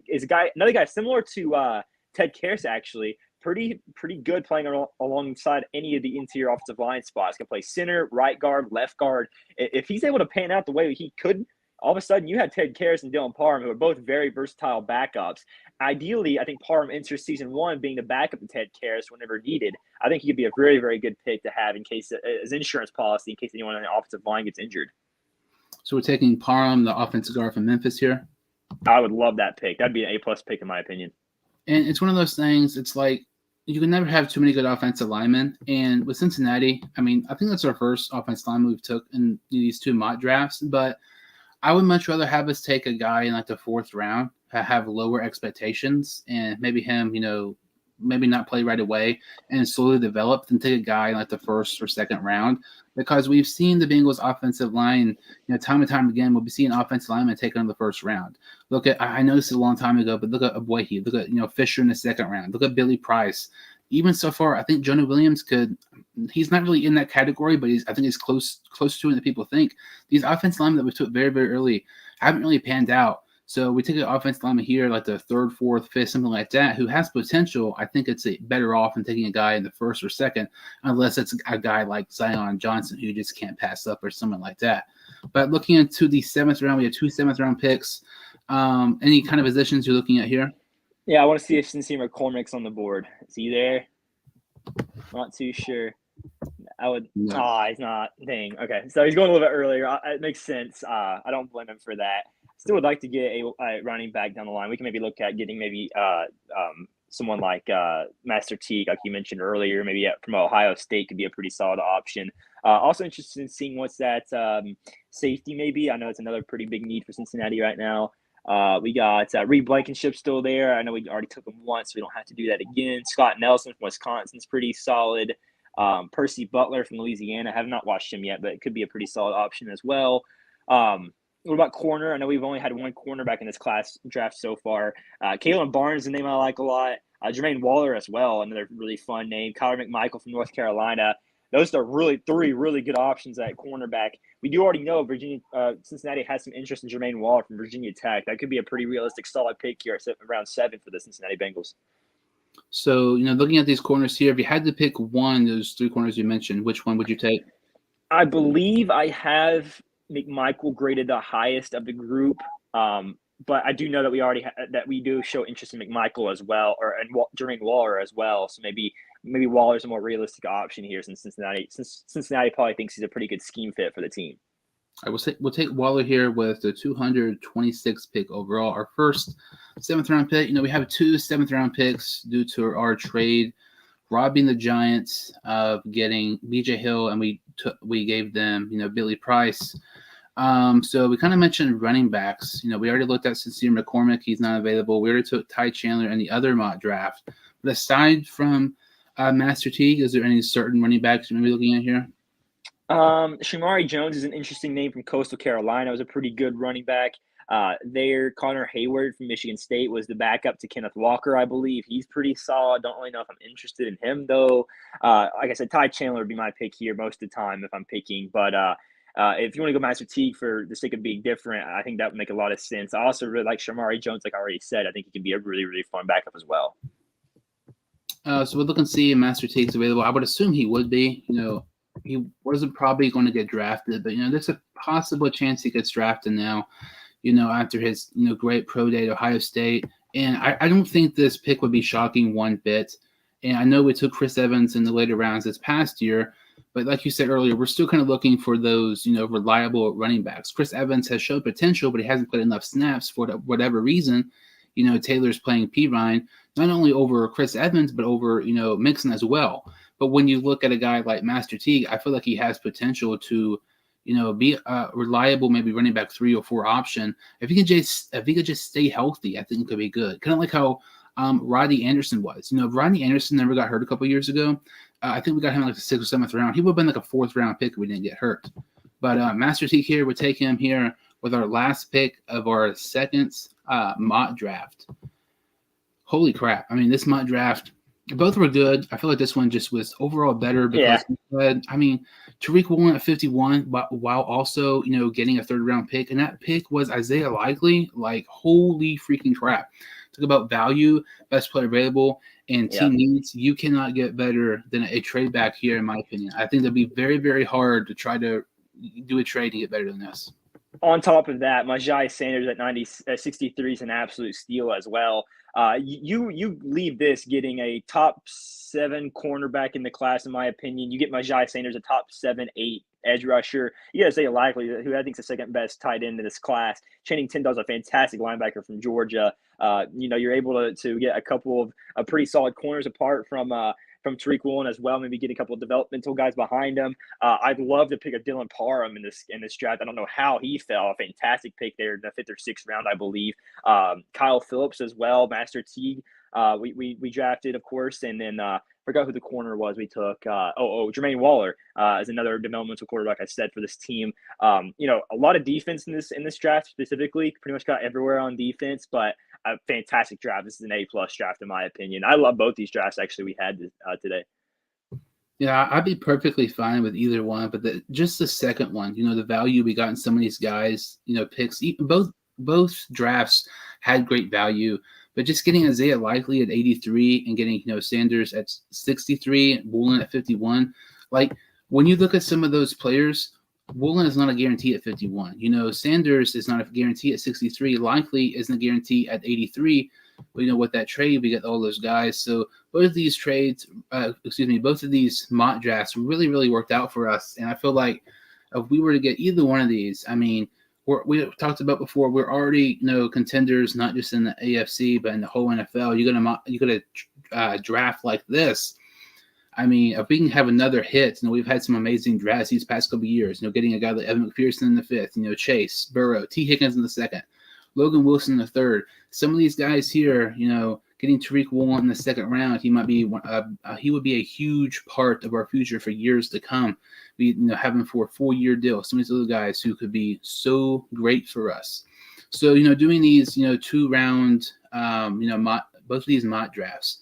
Is another guy similar to Ted Karras, actually. Pretty good playing alongside any of the interior offensive line spots. Can play center, right guard, left guard. If he's able to pan out the way he could, all of a sudden you had Ted Karras and Dylan Parham, who are both very versatile backups. Ideally, I think Parham enters season 1 being the backup to Ted Karras whenever needed. I think he could be a very, very good pick to have in case as insurance policy in case anyone on the offensive line gets injured. So we're taking Parham, the offensive guard from Memphis here. I would love that pick. That'd be an A+ pick in my opinion. And it's one of those things. It's like you can never have too many good offensive linemen. And with Cincinnati, I mean, I think that's our first offensive lineman we've took in these two mock drafts. But I would much rather have us take a guy in like the fourth round, have lower expectations, and maybe him, maybe not play right away and slowly develop than take a guy in like the first or second round. Because we've seen the Bengals offensive line, time and time again, we'll be seeing offensive linemen taken in the first round. Look at, I know this is a long time ago, but look at Aboihi, look at, Fisher in the second round, look at Billy Price. Even so far, I think Jonah Williams he's not really in that category, but I think he's close to it that people think. These offensive linemen that we took very, very early haven't really panned out. So we take an offensive lineman here, like the third, fourth, fifth, something like that, who has potential. I think it's better off than taking a guy in the first or second, unless it's a guy like Zion Johnson who just can't pass up or someone like that. But looking into the seventh round, we have 2 seventh-round picks. Any kind of positions you're looking at here? Yeah, I want to see if Sincere McCormick's on the board. Is he there? Not too sure. No. He's not. Dang. Okay, so he's going a little bit earlier. It makes sense. I don't blame him for that. Still would like to get a running back down the line. We can maybe look at getting maybe someone like Master Teague, like you mentioned earlier, maybe from Ohio State could be a pretty solid option. Also interested in seeing what's that safety maybe. I know it's another pretty big need for Cincinnati right now. We got Reed Blankenship still there. I know we already took him once, so we don't have to do that again. Scott Nelson from Wisconsin's pretty solid. Percy Butler from Louisiana. I have not watched him yet, but it could be a pretty solid option as well. What about corner? I know we've only had one cornerback in this class draft so far. Kalen Barnes, the name I like a lot. Jermaine Waller as well, another really fun name. Kyler McMichael from North Carolina. Those are really 3 really good options at cornerback. We do already know Cincinnati has some interest in Jermaine Waller from Virginia Tech. That could be a pretty realistic, solid pick here at round 7 for the Cincinnati Bengals. So, looking at these corners here, if you had to pick one of those 3 corners you mentioned, which one would you take? I believe I have McMichael graded the highest of the group, but I do know that we do show interest in McMichael as well, and Jermaine Waller as well. So maybe Waller's a more realistic option here since Cincinnati probably thinks he's a pretty good scheme fit for the team. We'll take Waller here with the 226th pick overall. Our first 7th-round pick. We have 2 7th-round picks due to our trade, robbing the Giants of getting B.J. Hill, and we gave them, Billy Price. So we kind of mentioned running backs. We already looked at Sincere McCormick. He's not available. We already took Ty Chandler in the other mock draft. But aside from Master Teague, is there any certain running backs you may be looking at here? Shamari Jones is an interesting name from Coastal Carolina. It was a pretty good running back. Connor Hayward from Michigan State was the backup to Kenneth Walker, I believe. He's pretty solid. Don't really know if I'm interested in him, though. Like I said, Ty Chandler would be my pick here most of the time if I'm picking. But if you want to go Master Teague for the sake of being different, I think that would make a lot of sense. I also really like Shamari Jones, like I already said. I think he can be a really, really fun backup as well. So we'll look and see if Master Teague's available. I would assume he would be. He wasn't probably going to get drafted, but, there's a possible chance he gets drafted now, after his, great pro day at Ohio State. And I don't think this pick would be shocking one bit. And I know we took Chris Evans in the later rounds this past year, but like you said earlier, we're still kind of looking for those, reliable running backs. Chris Evans has showed potential, but he hasn't played enough snaps for whatever reason. Taylor's playing Pirine, not only over Chris Evans, but over, Mixon as well. But when you look at a guy like Master Teague, I feel like he has potential to, be a reliable, maybe running back 3 or 4 option. If he could just stay healthy, I think it could be good. Kind of like how Rodney Anderson was. If Rodney Anderson never got hurt a couple years ago, I think we got him like the 6th or 7th round. He would have been like a 4th-round pick if we didn't get hurt. But Master Teague here, would take him here with our last pick of our second mock draft. Holy crap. I mean, this mock draft, both were good. I feel like this one just was overall better because Tyreke Woolen at 51, while also, getting a 3rd-round pick. And that pick was Isaiah Likely. Like, holy freaking crap. Talk about value, best player available, and team needs. You cannot get better than a trade back here, in my opinion. I think it'd be very, very hard to try to do a trade and get better than this. On top of that, Maija Sanders at 63 is an absolute steal as well. You leave this getting a top 7 cornerback in the class, in my opinion. You get Maija Sanders a top 7, 8 edge rusher. You got Isaiah Likely, who I think is the second best tight end in this class. Channing Tindall's a fantastic linebacker from Georgia. You're able to get a couple of pretty solid corners apart from Tyreke Woolen as well. Maybe get a couple of developmental guys behind him. I'd love to pick a Dylan Parham in this draft. I don't know how he fell. A fantastic pick there in the 5th or 6th round, I believe. Kyle Phillips as well, Master Teague. We drafted, of course, and then forgot who the corner was we took. Jermaine Waller is another developmental quarterback I said for this team. A lot of defense in this draft specifically. Pretty much got everywhere on defense, but a fantastic draft. This is an A+ draft in my opinion. I love both these drafts actually we had today. Yeah, I'd be perfectly fine with either one, but just the second one, the value we got in some of these guys, picks. Even both drafts had great value, but just getting Isaiah Likely at 83 and getting Sanders at 63, Woolen at 51, like when you look at some of those players, Woolen is not a guarantee at 51. Sanders is not a guarantee at 63. Likely isn't a guarantee at 83. But with that trade, we get all those guys. So both of these both of these mock drafts really, really worked out for us. And I feel like if we were to get either one of these, I mean, we talked about before, we're already contenders, not just in the AFC, but in the whole NFL. You're gonna draft like this. I mean, if we can have another hit, we've had some amazing drafts these past couple of years. Getting a guy like Evan McPherson in the 5th, Chase, Burrow, T. Higgins in the 2nd, Logan Wilson in the 3rd. Some of these guys here, getting Tyreke Woolen in the 2nd round, he would be a huge part of our future for years to come. We have him for a 4-year deal. Some of these other guys who could be so great for us. So doing these 2-round both of these mock drafts.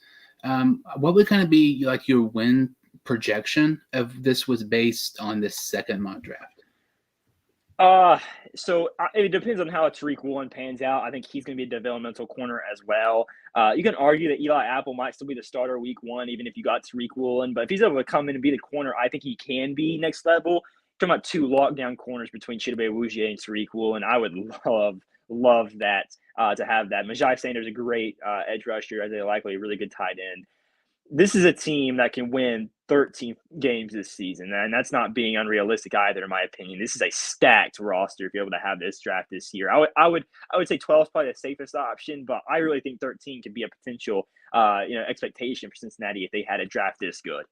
What would kind of be like your win projection if this was based on this second mock draft? So it depends on how Tyreke Woolen pans out. I think he's going to be a developmental corner as well. You can argue that Eli Apple might still be the starter week 1, even if you got Tyreke Woolen. But if he's able to come in and be the corner, I think he can be next level. Talking about 2 lockdown corners between Chidobe Awuzie and Tyreke Woolen, I would love that to have that. Maija Sanders, a great edge rusher, as they likely a really good tight end. This is a team that can win 13 games this season, and that's not being unrealistic either, in my opinion. This is a stacked roster if you're able to have this draft this year. I would say 12 is probably the safest option, but I really think 13 could be a potential expectation for Cincinnati if they had a draft this good.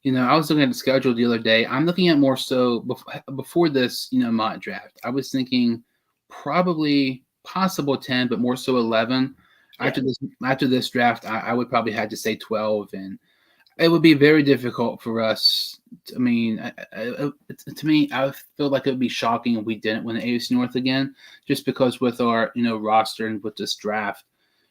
I was looking at the schedule the other day. I'm looking at more so before this, mock draft. I was thinking probably possible 10, but more so 11. Yeah. After this draft, I would probably have to say 12, and it would be very difficult for us. To me, I feel like it would be shocking if we didn't win the AFC North again, just because with our roster and with this draft,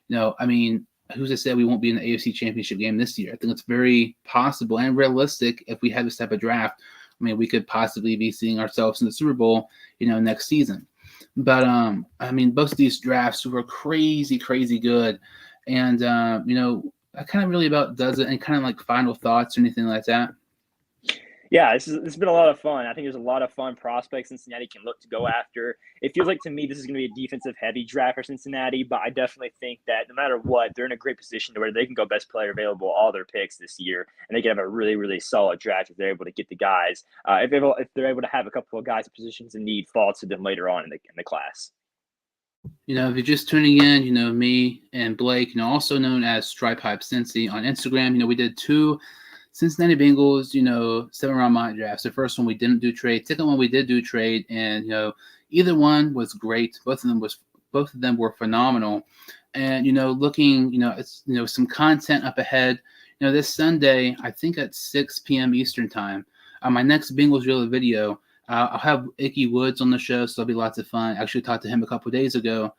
who's to say we won't be in the AFC Championship game this year? I think it's very possible and realistic if we have this type of draft. We could possibly be seeing ourselves in the Super Bowl, next season. But both of these drafts were crazy, crazy good, and that kind of really about does it. And kind of like final thoughts or anything like that. Yeah, this has been a lot of fun. I think there's a lot of fun prospects Cincinnati can look to go after. It feels like to me this is going to be a defensive-heavy draft for Cincinnati, but I definitely think that no matter what, they're in a great position to where they can go best player available all their picks this year, and they can have a really, really solid draft if they're able to get the guys. If they're able to have a couple of guys in positions in need fall to them later on in the class. If you're just tuning in, me and Blake, also known as StripeHypeAllDey on Instagram, we did 2 Cincinnati Bengals, 7-round mock drafts. The first one we didn't do trade. Second one we did do trade, and either one was great. Both of them were phenomenal. And looking, it's some content up ahead. This Sunday, I think at 6 p.m. Eastern time, my next Bengals Real video. I'll have Icky Woods on the show, so it'll be lots of fun. I actually talked to him a couple of days ago.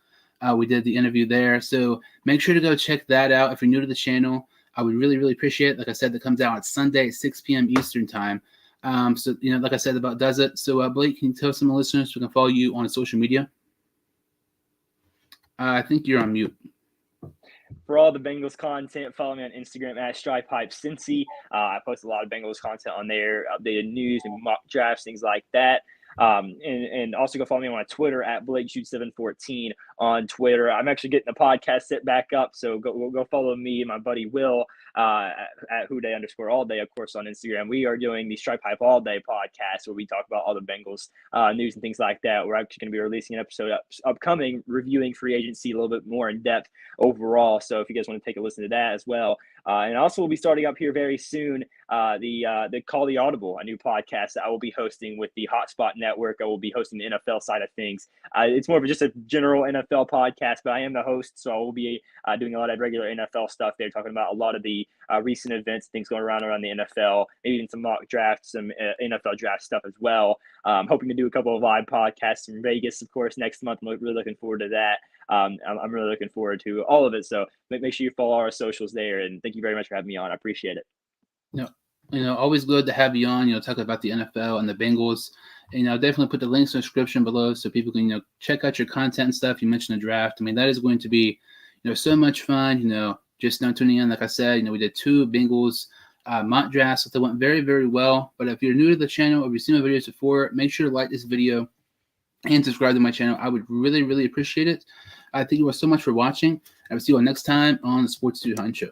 We did the interview there, so make sure to go check that out if you're new to the channel. I would really, really appreciate it. Like I said, that comes out Sunday at 6 p.m. Eastern time. So, like I said, about does it. So, Blake, can you tell some listeners who can follow you on social media? I think you're on mute. For all the Bengals content, follow me on Instagram at StripeHypeAllDey. I post a lot of Bengals content on there, updated news and mock drafts, things like that. And also go follow me on Twitter at Blake Jude 714 on Twitter. I'm actually getting the podcast set back up, so go follow me and my buddy Will at @whoday_all_day, of course, on Instagram. We are doing the Stripe Hype All Day podcast where we talk about all the Bengals news and things like that. We're actually going to be releasing an episode upcoming reviewing free agency a little bit more in depth overall. So if you guys want to take a listen to that as well. And also we'll be starting up here very soon the Call the Audible, a new podcast that I will be hosting with the Hotspot Network. I will be hosting the NFL side of things. It's more of just a general NFL podcast, but I am the host, so I will be doing a lot of regular NFL stuff there, talking about a lot of the recent events, things going around the NFL, maybe even some mock drafts, some NFL draft stuff as well. Hoping to do a couple of live podcasts from Vegas, of course, next month. I'm really looking forward to that. I'm really looking forward to all of it. So make sure you follow our socials there. And thank you very much for having me on. I appreciate it. No, always good to have you on, talk about the NFL and the Bengals. And I'll definitely put the links in the description below so people can, check out your content and stuff. You mentioned the draft. I mean, that is going to be, so much fun, just now tuning in. Like I said, we did 2 Bengals mock drafts that went very, very well. But if you're new to the channel or you've seen my videos before, make sure to like this video and subscribe to my channel. I would really, really appreciate it. I thank you all so much for watching. I will see you all next time on the Sports Dude Hunt Show.